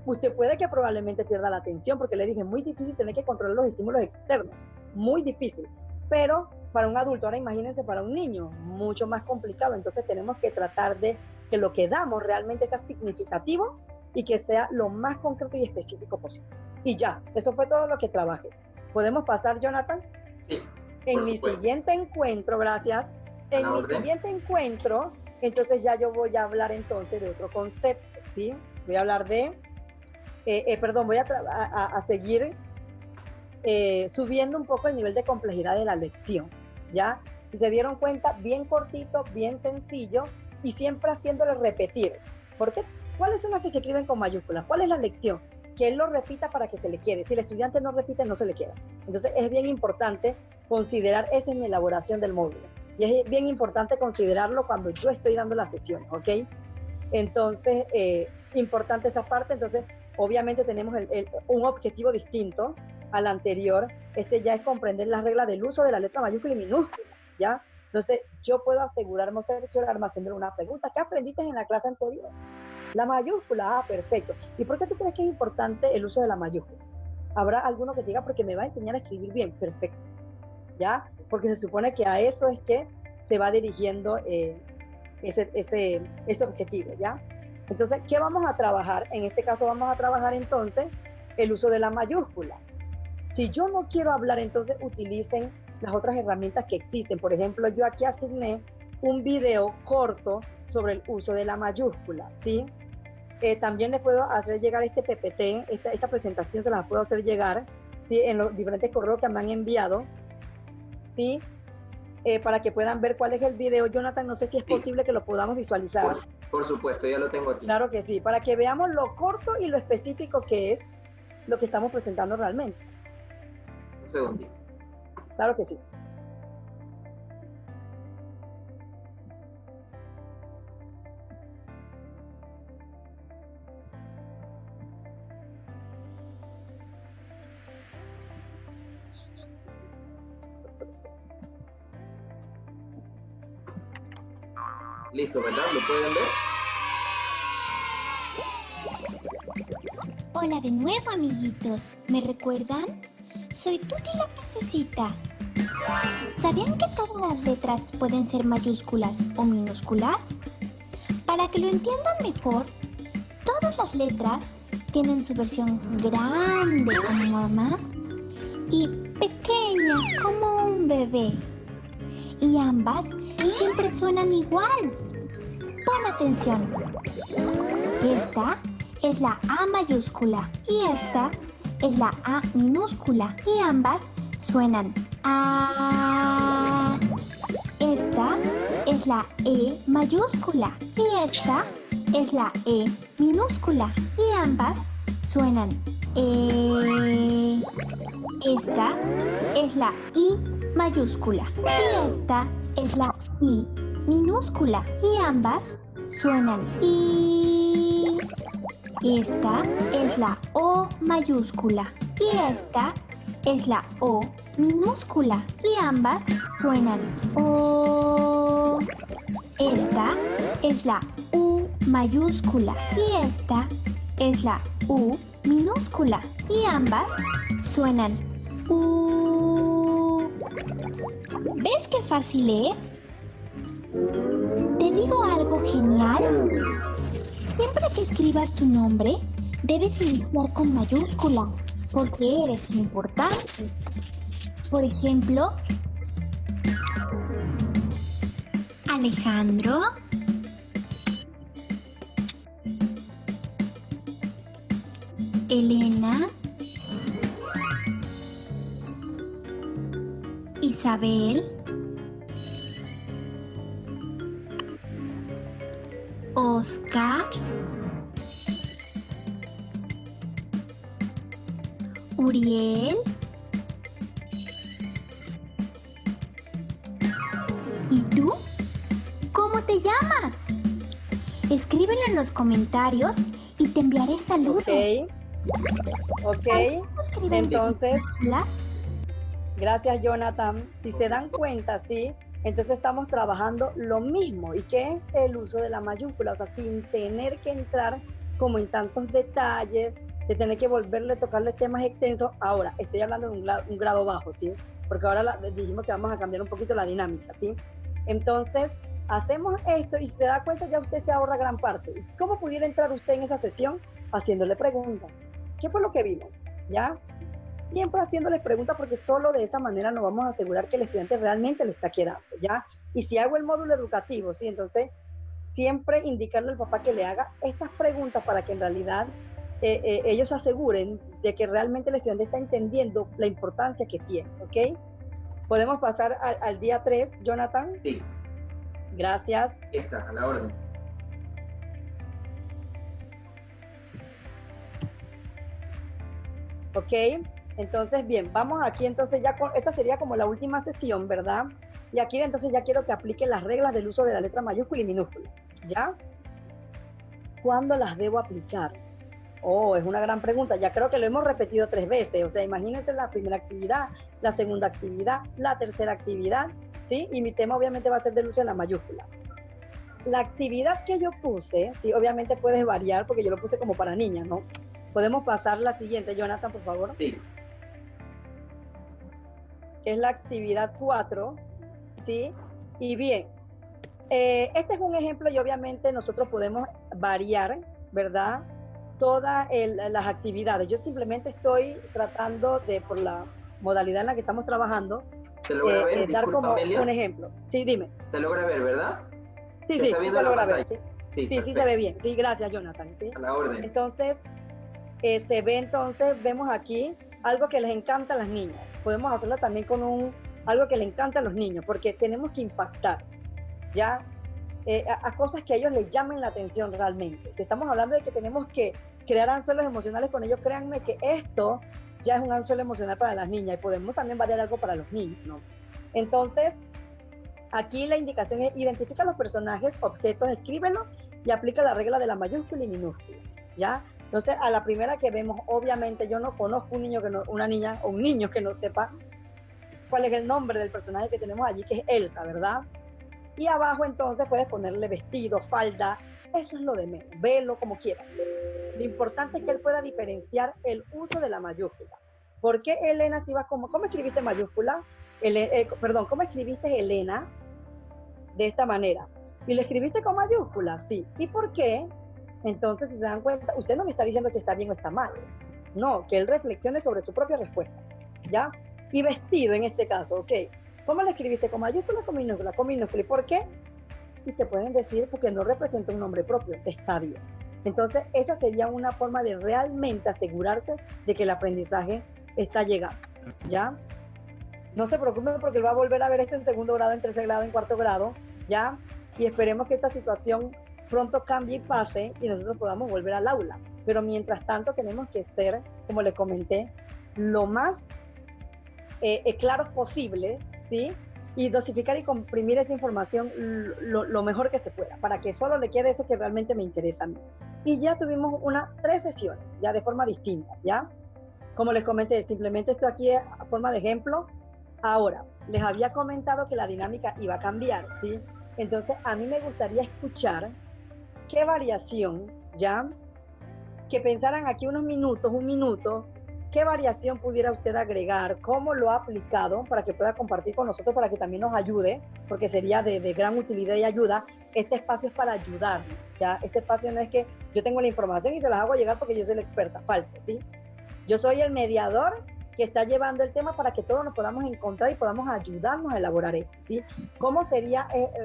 Speaker 1: usted puede que probablemente pierda la atención, porque le dije, muy difícil tener que controlar los estímulos externos, muy difícil. Pero para un adulto, ahora imagínense para un niño, mucho más complicado. Entonces tenemos que tratar de que lo que damos realmente sea significativo y que sea lo más concreto y específico posible. Y ya, eso fue todo lo que trabajé. ¿Podemos pasar, Jonathan?
Speaker 2: Sí.
Speaker 1: En mi siguiente encuentro, gracias. En mi siguiente encuentro, entonces ya yo voy a hablar entonces de otro concepto, ¿sí? Voy a hablar de, voy a seguir subiendo un poco el nivel de complejidad de la lección, ¿ya? Si se dieron cuenta, bien cortito, bien sencillo y siempre haciéndole repetir. ¿Por qué? ¿Cuáles son las que se escriben con mayúsculas? ¿Cuál es la lección? Que él lo repita para que se le quede. Si el estudiante no repite, no se le queda. Entonces es bien importante considerar eso en mi elaboración del módulo. Y es bien importante considerarlo cuando yo estoy dando las sesiones, ¿ok? Entonces, importante esa parte. Entonces, obviamente tenemos un objetivo distinto al anterior. Este ya es comprender las reglas del uso de la letra mayúscula y minúscula, ¿ya? Entonces, yo puedo asegurarme o cerciorarme haciéndole una pregunta. ¿Qué aprendiste en la clase anterior? La mayúscula, perfecto. ¿Y por qué tú crees que es importante el uso de la mayúscula? Habrá alguno que te diga, porque me va a enseñar a escribir bien, perfecto, ¿ya? Porque se supone que a eso es que se va dirigiendo ese objetivo, ¿ya? Entonces, ¿qué vamos a trabajar? En este caso vamos a trabajar entonces el uso de la mayúscula. Si yo no quiero hablar, entonces utilicen las otras herramientas que existen. Por ejemplo, yo aquí asigné un video corto sobre el uso de la mayúscula, ¿sí? También les puedo hacer llegar este PPT, esta presentación se la puedo hacer llegar, ¿sí? En los diferentes correos que me han enviado, ¿sí? Para que puedan ver cuál es el video. Jonathan, no sé si es posible que lo podamos visualizar.
Speaker 2: Por supuesto, ya lo tengo aquí.
Speaker 1: Claro que sí, para que veamos lo corto y lo específico que es lo que estamos presentando realmente.
Speaker 2: Un segundito.
Speaker 1: Claro que sí.
Speaker 2: Listo, ¿verdad? ¿Lo pueden ver?
Speaker 5: Hola de nuevo, amiguitos. ¿Me recuerdan? Soy Tuti la pececita. ¿Sabían que todas las letras pueden ser mayúsculas o minúsculas? Para que lo entiendan mejor, todas las letras tienen su versión grande como mamá y pequeña como un bebé. Y ambas siempre suenan igual. Pon atención. Esta es la A mayúscula y esta es la A minúscula y ambas suenan A. Esta es la E mayúscula y esta es la E minúscula y ambas suenan E. Esta es la I mayúscula y esta es la I minúscula y ambas suenan I. Esta es la O mayúscula y esta es la O minúscula y ambas suenan O. Esta es la U mayúscula y esta es la U minúscula y ambas suenan U. ¿Ves qué fácil es? ¿Te digo algo genial? Siempre que escribas tu nombre, debes iniciar con mayúscula, porque eres importante. Por ejemplo, Alejandro, Elena, Isabel, Oscar, Uriel, ¿y tú? ¿Cómo te llamas? Escríbelo en los comentarios y te enviaré saludos.
Speaker 1: Ok. Entonces, gracias, Jonathan. Si se dan cuenta, ¿sí? Entonces estamos trabajando lo mismo. ¿Y qué es el uso de la mayúscula? O sea, sin tener que entrar como en tantos detalles, de tener que volverle a tocarle temas extensos. Ahora, estoy hablando de un grado bajo, ¿sí? Porque ahora dijimos que vamos a cambiar un poquito la dinámica, ¿sí? Entonces, hacemos esto y si se da cuenta ya usted se ahorra gran parte. ¿Cómo pudiera entrar usted en esa sesión? Haciéndole preguntas. ¿Qué fue lo que vimos? ¿Ya? Siempre haciéndoles preguntas porque solo de esa manera nos vamos a asegurar que el estudiante realmente le está quedando, ¿ya? Y si hago el módulo educativo, ¿sí? Entonces, siempre indicarle al papá que le haga estas preguntas para que en realidad ellos aseguren de que realmente el estudiante está entendiendo la importancia que tiene, ¿ok? ¿Podemos pasar al día 3, Jonathan?
Speaker 2: Sí.
Speaker 1: Gracias.
Speaker 2: Está, a la orden.
Speaker 1: Ok, entonces bien, vamos aquí entonces ya con, esta sería como la última sesión, ¿verdad? Y aquí entonces ya quiero que apliquen las reglas del uso de la letra mayúscula y minúscula, ¿ya? ¿Cuándo las debo aplicar? Oh, es una gran pregunta, ya creo que lo hemos repetido 3 veces, o sea, imagínense la primera actividad, la segunda actividad, la tercera actividad, ¿sí? Y mi tema obviamente va a ser del uso de la mayúscula. La actividad que yo puse, sí, obviamente puede variar porque yo lo puse como para niñas, ¿no? Podemos pasar la siguiente, Jonathan, por favor.
Speaker 2: Sí.
Speaker 1: Que es la actividad 4, ¿sí? Y bien, este es un ejemplo y obviamente nosotros podemos variar, ¿verdad? Todas las actividades. Yo simplemente estoy tratando de, por la modalidad en la que estamos trabajando,
Speaker 2: ¿Se logra ver?
Speaker 1: dar como
Speaker 2: Amelia.
Speaker 1: un ejemplo. Sí, dime.
Speaker 2: ¿Se logra ver, verdad?
Speaker 1: Sí, sí se logra ver. Sí,
Speaker 2: sí,
Speaker 1: sí se ve bien. Sí, gracias, Jonathan. ¿Sí?
Speaker 2: A la orden.
Speaker 1: Entonces, se ve entonces, vemos aquí algo que les encanta a las niñas. Podemos hacerlo también con algo que le encanta a los niños, porque tenemos que impactar, ¿ya? A cosas que a ellos les llamen la atención realmente. Si estamos hablando de que tenemos que crear anzuelos emocionales con ellos, créanme que esto ya es un anzuelo emocional para las niñas y podemos también variar algo para los niños, ¿no? Entonces, aquí la indicación es identifica los personajes, objetos, escríbelos y aplica la regla de la mayúscula y minúscula, ¿ya? Entonces, a la primera que vemos, obviamente yo no conozco un niño una niña o un niño que no sepa cuál es el nombre del personaje que tenemos allí, que es Elsa, ¿verdad? Y abajo entonces puedes ponerle vestido, falda, eso es lo de menos, velo como quieras. Lo importante es que él pueda diferenciar el uso de la mayúscula. ¿Por qué Elena si vas ¿cómo escribiste mayúscula? ¿Cómo escribiste Elena? De esta manera. ¿Y lo escribiste con mayúscula? Sí. ¿Y por qué? Entonces, si se dan cuenta, usted no me está diciendo si está bien o está mal. No, que él reflexione sobre su propia respuesta, ¿ya? Y vestido en este caso, ok. ¿Cómo lo escribiste? ¿Con mayúscula o con minúscula? Con minúscula. ¿Y por qué? Y te pueden decir porque no representa un nombre propio. Está bien. Entonces, esa sería una forma de realmente asegurarse de que el aprendizaje está llegando, ¿ya? No se preocupen porque él va a volver a ver esto en segundo grado, en tercer grado, en cuarto grado, ¿ya? Y esperemos que esta situación pronto cambie y pase y nosotros podamos volver al aula. Pero mientras tanto tenemos que ser, como les comenté, lo más claros posible, ¿sí? Y dosificar y comprimir esa información lo mejor que se pueda, para que solo le quede eso que realmente me interesa a mí. Y ya tuvimos 3 sesiones, ya de forma distinta, ¿ya? Como les comenté, simplemente esto aquí es a forma de ejemplo. Ahora, les había comentado que la dinámica iba a cambiar, ¿sí? Entonces, a mí me gustaría escuchar qué variación, ¿ya? Que pensaran aquí un minuto, qué variación pudiera usted agregar, cómo lo ha aplicado para que pueda compartir con nosotros, para que también nos ayude, porque sería de gran utilidad y ayuda. Este espacio es para ayudarnos, ¿ya? Este espacio no es que yo tengo la información y se las hago llegar porque yo soy la experta, falso, ¿sí? Yo soy el mediador que está llevando el tema para que todos nos podamos encontrar y podamos ayudarnos a elaborar esto, ¿sí? ¿Cómo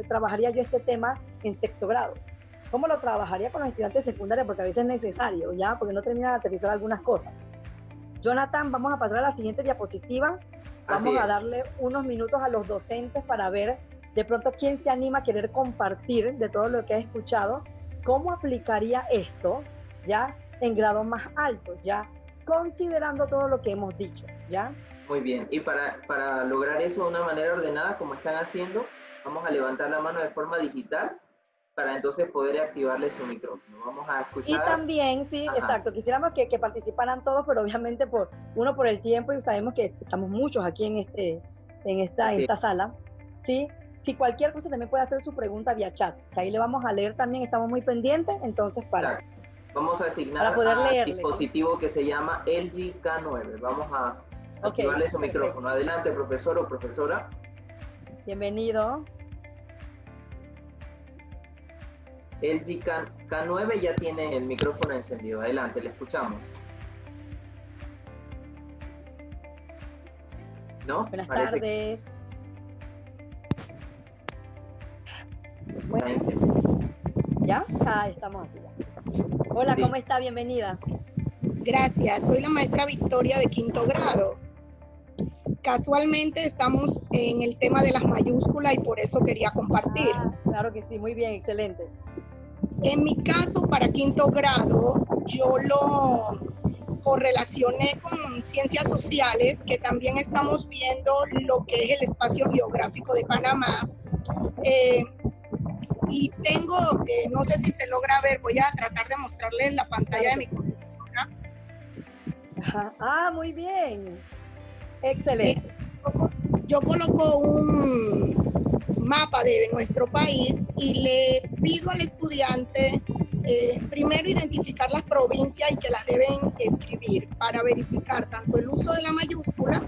Speaker 1: trabajaría yo este tema en sexto grado? ¿Cómo lo trabajaría con los estudiantes de secundaria? Porque a veces es necesario, ¿ya? Porque no termina de aterrizar algunas cosas. Jonathan, vamos a pasar a la siguiente diapositiva. Vamos a darle unos minutos a los docentes para ver de pronto quién se anima a querer compartir de todo lo que ha escuchado, cómo aplicaría esto, ¿ya? En grados más altos, ¿ya? Considerando todo lo que hemos dicho, ¿ya?
Speaker 2: Muy bien, y para lograr eso de una manera ordenada, como están haciendo, vamos a levantar la mano de forma digital para entonces poder activarle su micrófono. Vamos a escuchar.
Speaker 1: Y también, sí, ajá, exacto, quisiéramos que participaran todos, pero obviamente por el tiempo, y sabemos que estamos muchos aquí en esta sala, ¿sí? Si cualquier cosa también puede hacer su pregunta vía chat, que ahí le vamos a leer también, estamos muy pendientes, entonces
Speaker 2: Vamos a asignar
Speaker 1: para poder
Speaker 2: al
Speaker 1: leerles,
Speaker 2: dispositivo que se llama LG K9. Vamos a activarle su micrófono. Adelante, profesor o profesora.
Speaker 1: Bienvenido.
Speaker 2: LG K9 ya tiene el micrófono encendido. Adelante, le escuchamos. ¿No?
Speaker 1: Buenas tardes. Bueno, ¿ya? Ah, estamos aquí. Hola, ¿cómo está? Bienvenida.
Speaker 6: Gracias, soy la maestra Victoria de quinto grado. Casualmente estamos en el tema de las mayúsculas y por eso quería compartir.
Speaker 1: Claro que sí, muy bien, excelente.
Speaker 6: En mi caso, para quinto grado, yo lo correlacioné con ciencias sociales, que también estamos viendo lo que es el espacio geográfico de Panamá. Y tengo, no sé si se logra ver, voy a tratar de mostrarles la pantalla de mi computadora.
Speaker 1: Ah, muy bien. Excelente.
Speaker 6: Yo coloco un mapa de nuestro país y le pido al estudiante primero identificar las provincias y que las deben escribir para verificar tanto el uso de la mayúscula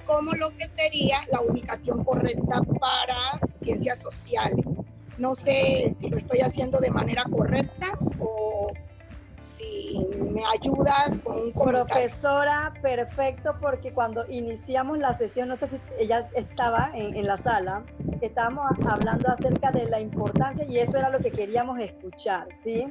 Speaker 6: como lo que sería la ubicación correcta para ciencias sociales. No sé si lo estoy haciendo de manera correcta o si me ayuda con un comentario.
Speaker 1: Profesora, perfecto, porque cuando iniciamos la sesión, no sé si ella estaba en la sala, estábamos hablando acerca de la importancia y eso era lo que queríamos escuchar, ¿sí?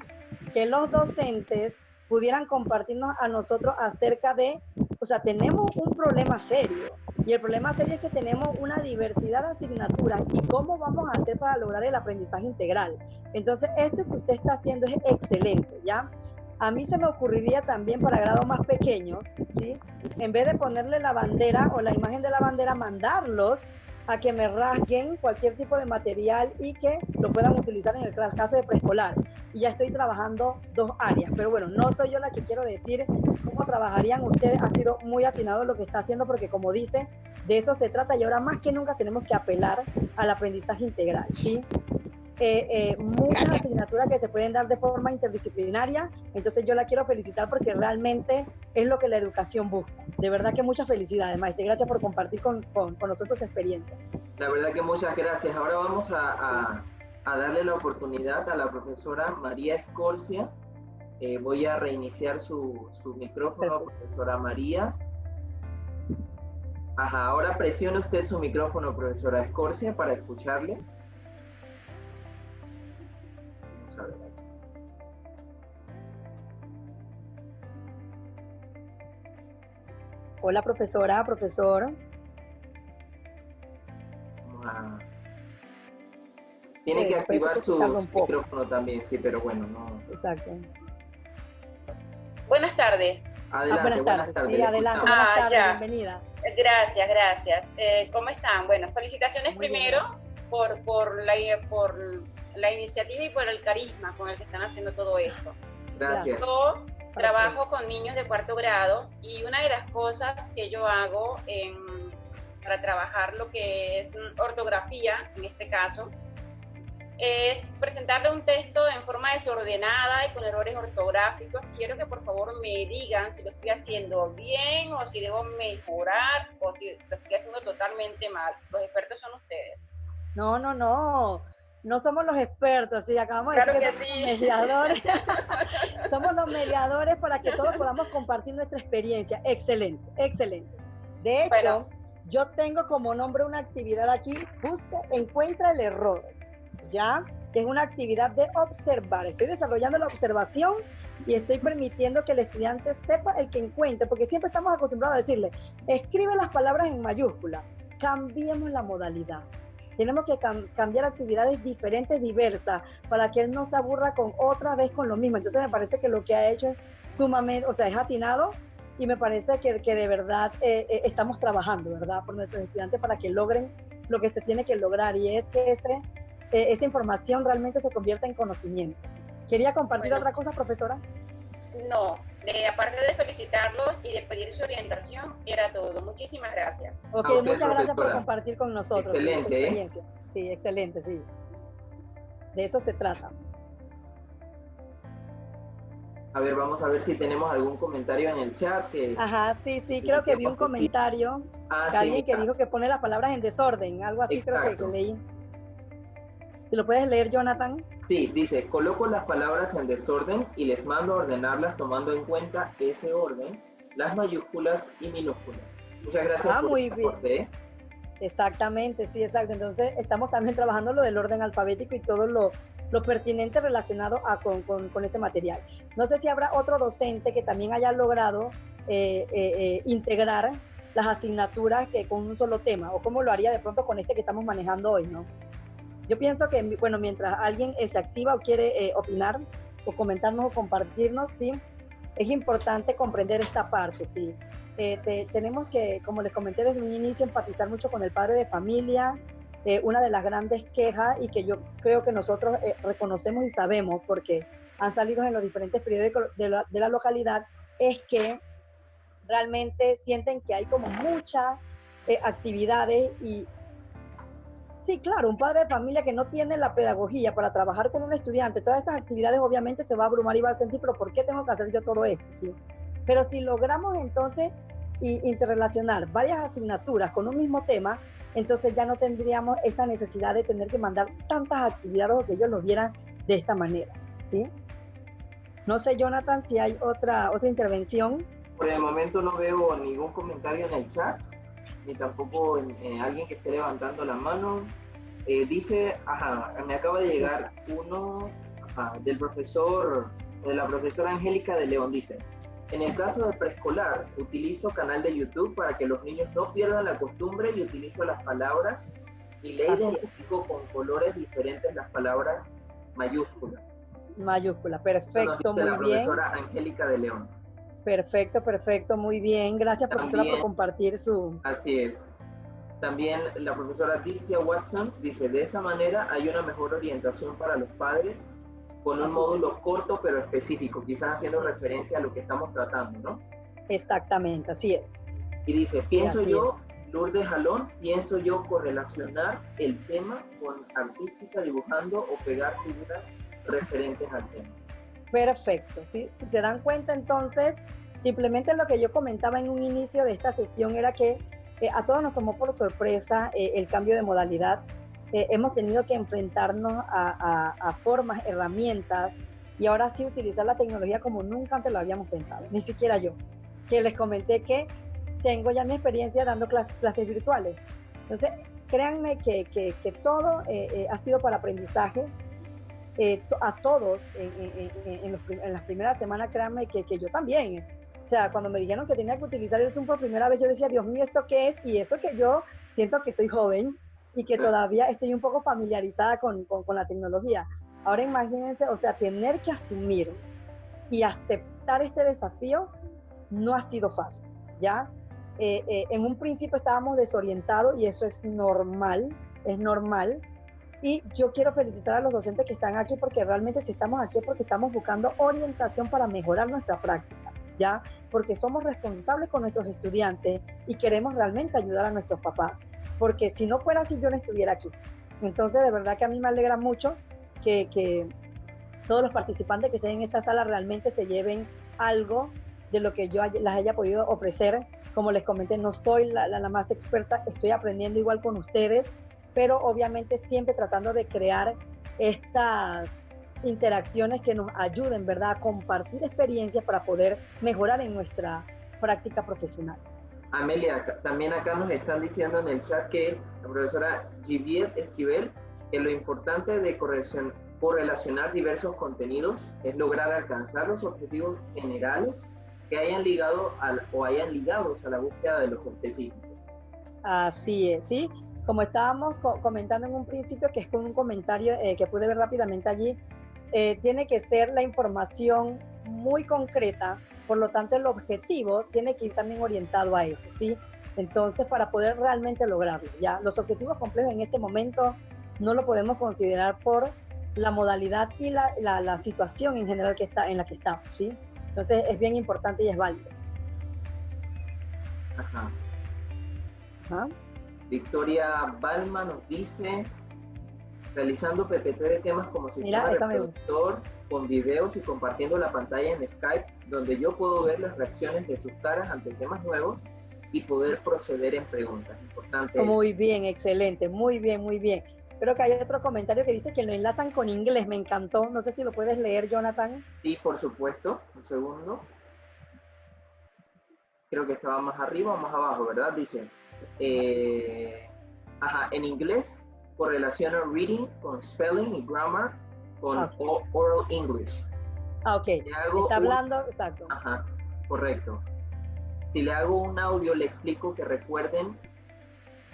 Speaker 1: Que los docentes pudieran compartirnos a nosotros acerca de, o sea, tenemos un problema serio. Y el problema serio es que tenemos una diversidad de asignaturas y cómo vamos a hacer para lograr el aprendizaje integral. Entonces, esto que usted está haciendo es excelente, ¿ya? A mí se me ocurriría también para grados más pequeños, ¿sí? En vez de ponerle la bandera o la imagen de la bandera, mandarlos a que me rasguen cualquier tipo de material y que lo puedan utilizar en el caso de preescolar. Y ya estoy trabajando 2 áreas, pero bueno, no soy yo la que quiero decir cómo trabajarían ustedes. Ha sido muy atinado lo que está haciendo porque, como dice, de eso se trata y ahora más que nunca tenemos que apelar al aprendizaje integral, ¿sí? Muchas asignaturas que se pueden dar de forma interdisciplinaria, entonces yo la quiero felicitar porque realmente es lo que la educación busca. De verdad que muchas felicidades, maestra, y gracias por compartir con nosotros su experiencia.
Speaker 2: La verdad que muchas gracias. Ahora vamos a darle la oportunidad a la profesora María Escorcia. Voy a reiniciar su micrófono. Perfecto. Profesora María. Ajá, ahora presione usted su micrófono, profesora Escorcia, para escucharle.
Speaker 1: Hola, profesora, profesor.
Speaker 2: Tiene que activar su micrófono también, sí, pero bueno, no.
Speaker 1: Exacto.
Speaker 7: Buenas tardes.
Speaker 2: Adelante, buenas tardes.
Speaker 1: Sí, adelante, buenas tardes, bienvenida.
Speaker 7: Gracias. ¿Cómo están? Bueno, felicitaciones primero por la iniciativa y por el carisma con el que están haciendo todo esto.
Speaker 2: Gracias.
Speaker 7: Yo trabajo con niños de 4º grado y una de las cosas que yo hago para trabajar lo que es ortografía, en este caso, es presentarle un texto en forma desordenada y con errores ortográficos. Quiero que por favor me digan si lo estoy haciendo bien o si debo mejorar o si lo estoy haciendo totalmente mal. Los expertos son ustedes.
Speaker 1: No somos los expertos, sí, acabamos de
Speaker 7: decir
Speaker 1: que somos los mediadores. Somos los mediadores para que todos podamos compartir nuestra experiencia. Excelente, excelente. De hecho, yo tengo como nombre una actividad aquí, encuentra el error, ¿ya? Que es una actividad de observar. Estoy desarrollando la observación y estoy permitiendo que el estudiante sepa el que encuentre, porque siempre estamos acostumbrados a decirle, escribe las palabras en mayúscula. Cambiemos la modalidad. Tenemos que cambiar actividades diferentes, diversas, para que él no se aburra con otra vez con lo mismo. Entonces me parece que lo que ha hecho es sumamente, o sea, es atinado y me parece que de verdad estamos trabajando, ¿verdad? Por nuestros estudiantes para que logren lo que se tiene que lograr y es que esa información realmente se convierta en conocimiento. ¿Quería compartir otra cosa, profesora?
Speaker 7: No, aparte de felicitarlos y de pedir su orientación, era todo. Muchísimas gracias.
Speaker 1: Ok, muchas gracias por compartir con nosotros.
Speaker 2: Excelente,
Speaker 1: su experiencia. Sí, excelente, sí. De eso se trata.
Speaker 2: A ver, vamos a ver si tenemos algún comentario en el chat.
Speaker 1: Ajá, sí, creo que vi un comentario de alguien que dijo que pone las palabras en desorden, algo así. Exacto. Creo que leí. Si lo puedes leer, Jonathan.
Speaker 2: Sí, dice, coloco las palabras en desorden y les mando a ordenarlas tomando en cuenta ese orden, las mayúsculas y minúsculas. Muchas gracias por
Speaker 1: muy bien. Aporte. Exactamente, sí, exacto. Entonces, estamos también trabajando lo del orden alfabético y todo lo pertinente relacionado con ese material. No sé si habrá otro docente que también haya logrado integrar las asignaturas con un solo tema, o cómo lo haría de pronto con este que estamos manejando hoy, ¿no? Yo pienso que, bueno, mientras alguien se activa o quiere opinar o comentarnos o compartirnos, sí, es importante comprender esta parte, sí. Tenemos que, como les comenté desde un inicio, empatizar mucho con el padre de familia. Una de las grandes quejas, y que yo creo que nosotros reconocemos y sabemos porque han salido en los diferentes periódicos de la localidad, es que realmente sienten que hay como muchas actividades y sí, claro, un padre de familia que no tiene la pedagogía para trabajar con un estudiante, todas esas actividades obviamente se va a abrumar y va a sentir, pero ¿por qué tengo que hacer yo todo esto? ¿Sí? Pero si logramos entonces interrelacionar varias asignaturas con un mismo tema, entonces ya no tendríamos esa necesidad de tener que mandar tantas actividades o que ellos lo vieran de esta manera, ¿sí? No sé, Jonathan, si hay otra intervención.
Speaker 2: Por el momento no veo ningún comentario en el chat, ni tampoco alguien que esté levantando la mano. Dice, me acaba de llegar uno de la profesora Angélica de León, dice, en el caso de preescolar, utilizo canal de YouTube para que los niños no pierdan la costumbre y utilizo las palabras y le identifico con colores diferentes las palabras mayúsculas.
Speaker 1: Mayúscula, perfecto, muy bien. La
Speaker 2: profesora Angélica de León.
Speaker 1: Perfecto, muy bien. Gracias, profesora, por compartir su...
Speaker 2: Así es. También la profesora Dixia Watson dice, de esta manera hay una mejor orientación para los padres con un módulo corto pero específico, quizás haciendo referencia a lo que estamos tratando, ¿no?
Speaker 1: Exactamente, así es.
Speaker 2: Y dice, Lourdes Jalón, pienso yo correlacionar el tema con artística, dibujando o pegar figuras referentes al tema.
Speaker 1: Perfecto, ¿sí? Si se dan cuenta entonces, simplemente lo que yo comentaba en un inicio de esta sesión era que a todos nos tomó por sorpresa el cambio de modalidad. Hemos tenido que enfrentarnos a formas, herramientas, y ahora sí utilizar la tecnología como nunca antes lo habíamos pensado, ni siquiera yo, que les comenté que tengo ya mi experiencia dando clases virtuales. Entonces, créanme que todo ha sido para aprendizaje. A todos en las primeras semanas, créanme que yo también, o sea, cuando me dijeron que tenía que utilizar el Zoom por primera vez, yo decía, Dios mío, ¿esto qué es? Y eso que yo siento que soy joven y que todavía estoy un poco familiarizada con la tecnología. Ahora imagínense, o sea, tener que asumir y aceptar este desafío no ha sido fácil, ¿ya? En un principio estábamos desorientados y eso es normal. Y yo quiero felicitar a los docentes que están aquí, porque realmente si estamos aquí es porque estamos buscando orientación para mejorar nuestra práctica, ¿ya? Porque somos responsables con nuestros estudiantes y queremos realmente ayudar a nuestros papás, porque si no fuera así yo no estuviera aquí. Entonces, de verdad que a mí me alegra mucho que todos los participantes que estén en esta sala realmente se lleven algo de lo que yo las haya podido ofrecer. Como les comenté, no soy la más experta, estoy aprendiendo igual con ustedes, pero obviamente siempre tratando de crear estas interacciones que nos ayuden, ¿verdad?, a compartir experiencias para poder mejorar en nuestra práctica profesional.
Speaker 2: Amelia, también acá nos están diciendo en el chat que la profesora Givier Esquivel, que lo importante de correlacionar diversos contenidos es lograr alcanzar los objetivos generales que hayan ligados a la búsqueda de los específicos.
Speaker 1: Así es, ¿sí? Como estábamos comentando en un principio, que es con un comentario que pude ver rápidamente allí, tiene que ser la información muy concreta, por lo tanto el objetivo tiene que ir también orientado a eso, ¿sí? Entonces, para poder realmente lograrlo, ya, los objetivos complejos en este momento no lo podemos considerar por la modalidad y la situación en general en la que estamos, ¿sí? Entonces, es bien importante y es válido.
Speaker 2: Ajá. Victoria Balma nos dice, realizando PPT de temas como sistema reproductor, con videos y compartiendo la pantalla en Skype, donde yo puedo ver las reacciones de sus caras ante temas nuevos y poder proceder en preguntas. Importante.
Speaker 1: Muy bien, excelente, muy bien, muy bien. Creo que hay otro comentario que dice que lo enlazan con inglés, me encantó. No sé si lo puedes leer, Jonathan.
Speaker 2: Sí, por supuesto. Un segundo. Creo que estaba más arriba o más abajo, ¿verdad? Dice, en inglés correlaciona reading con spelling y grammar con oral English.
Speaker 1: Ok, está hablando, exacto.
Speaker 2: Ajá, correcto. Si le hago un audio, le explico que recuerden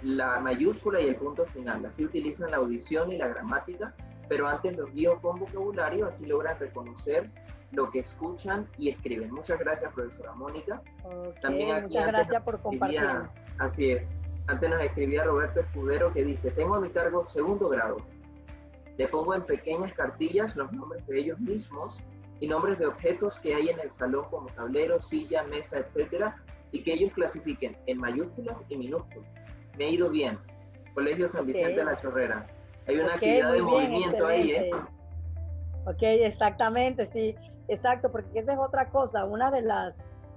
Speaker 2: la mayúscula y el punto final. Así utilizan la audición y la gramática, pero antes los guío con vocabulario, así logran reconocer lo que escuchan y escriben. Muchas gracias, profesora Mónica.
Speaker 1: También muchas gracias por compartir.
Speaker 2: Así es. Antes nos escribía Roberto Escudero que dice, tengo a mi cargo segundo grado. Le pongo en pequeñas cartillas los nombres de ellos mismos y nombres de objetos que hay en el salón como tablero, silla, mesa, etcétera, y que ellos clasifiquen en mayúsculas y minúsculas. Me ha ido bien. Colegio San Vicente de la Chorrera. Hay una actividad de movimiento ahí, ¿eh?
Speaker 1: Ok, exactamente, sí, exacto, porque esa es otra cosa. Una de las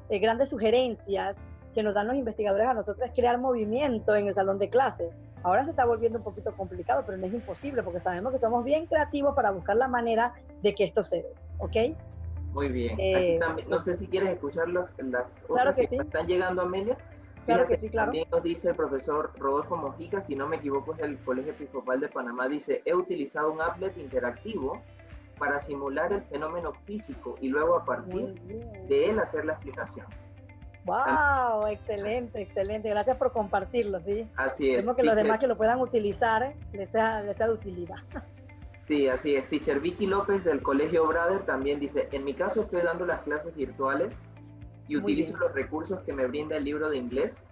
Speaker 1: grandes sugerencias que nos dan los investigadores a nosotros es crear movimiento en el salón de clase. Ahora se está volviendo un poquito complicado, pero no es imposible, porque sabemos que somos bien creativos para buscar la manera de que esto se dé, ¿ok?
Speaker 2: Muy bien. Aquí también, no sé si quieres escuchar las
Speaker 1: claro
Speaker 2: otras
Speaker 1: que sí.
Speaker 2: Están llegando, Amelia.
Speaker 1: Claro que sí, claro.
Speaker 2: También nos dice el profesor Rodolfo Mojica, si no me equivoco es del Colegio Episcopal de Panamá, dice, he utilizado un applet interactivo para simular el fenómeno físico y luego a partir de él hacer la explicación.
Speaker 1: ¡Wow! Excelente, excelente. Gracias por compartirlo, ¿sí?
Speaker 2: Así es.
Speaker 1: Esperemos que los demás que lo puedan utilizar les sea de utilidad.
Speaker 2: Sí, así es. Teacher Vicky López del Colegio Brother también dice, en mi caso estoy dando las clases virtuales y utilizo los recursos que me brinda el libro de inglés,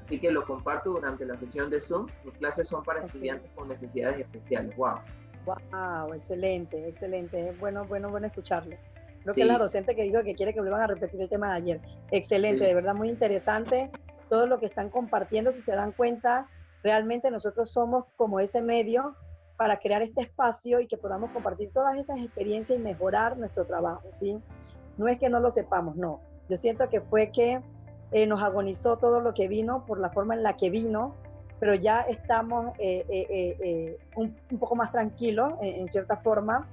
Speaker 2: así que lo comparto durante la sesión de Zoom. Mis clases son para estudiantes con necesidades especiales. ¡Wow!
Speaker 1: ¡Wow! Excelente, excelente. Bueno escucharlo. Creo que es la docente que dijo que quiere que vuelvan a repetir el tema de ayer. Excelente, de verdad muy interesante todo lo que están compartiendo. Si se dan cuenta, realmente nosotros somos como ese medio para crear este espacio y que podamos compartir todas esas experiencias y mejorar nuestro trabajo, ¿sí? No es que no lo sepamos, no. Yo siento que fue que nos agonizó todo lo que vino por la forma en la que vino, pero ya estamos un poco más tranquilos en cierta forma.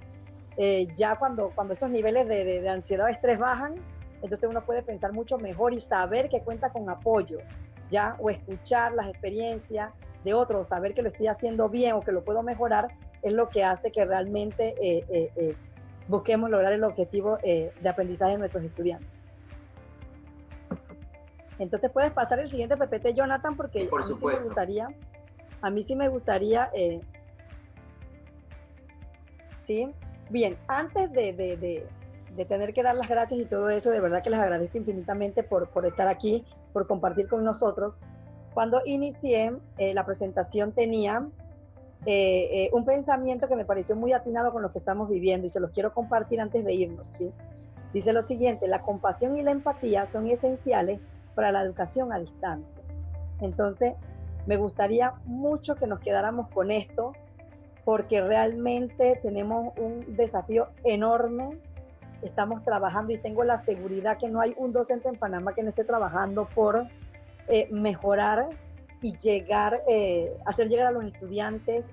Speaker 1: Ya cuando esos niveles de ansiedad o estrés bajan, entonces uno puede pensar mucho mejor y saber que cuenta con apoyo, ya, o escuchar las experiencias de otros, saber que lo estoy haciendo bien o que lo puedo mejorar, es lo que hace que realmente busquemos lograr el objetivo de aprendizaje de nuestros estudiantes. Entonces puedes pasar el siguiente PPT, Jonathan, porque
Speaker 2: por supuesto.
Speaker 1: A mí sí me gustaría, ¿sí? Bien, antes de tener que dar las gracias y todo eso, de verdad que les agradezco infinitamente por estar aquí, por compartir con nosotros. Cuando inicié la presentación tenía un pensamiento que me pareció muy atinado con lo que estamos viviendo y se los quiero compartir antes de irnos, ¿sí? Dice lo siguiente: la compasión y la empatía son esenciales para la educación a distancia. Entonces, me gustaría mucho que nos quedáramos con esto, porque realmente tenemos un desafío enorme. Estamos trabajando y tengo la seguridad que no hay un docente en Panamá que no esté trabajando por mejorar y hacer llegar a los estudiantes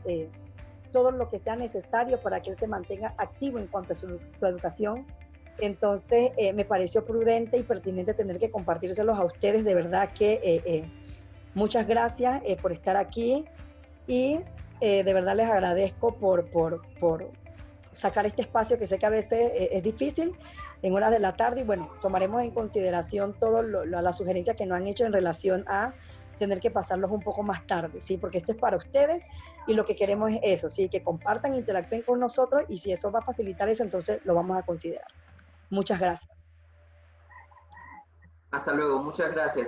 Speaker 1: todo lo que sea necesario para que él se mantenga activo en cuanto a su educación. Entonces, me pareció prudente y pertinente tener que compartírselos a ustedes. De verdad que muchas gracias por estar aquí y de verdad les agradezco por sacar este espacio que sé que a veces es difícil en horas de la tarde, y bueno, tomaremos en consideración todas las sugerencias que nos han hecho en relación a tener que pasarlos un poco más tarde, ¿sí? Porque esto es para ustedes y lo que queremos es eso, ¿sí? Que compartan, interactúen con nosotros, y si eso va a facilitar eso, entonces lo vamos a considerar. Muchas gracias.
Speaker 2: Hasta luego, muchas gracias.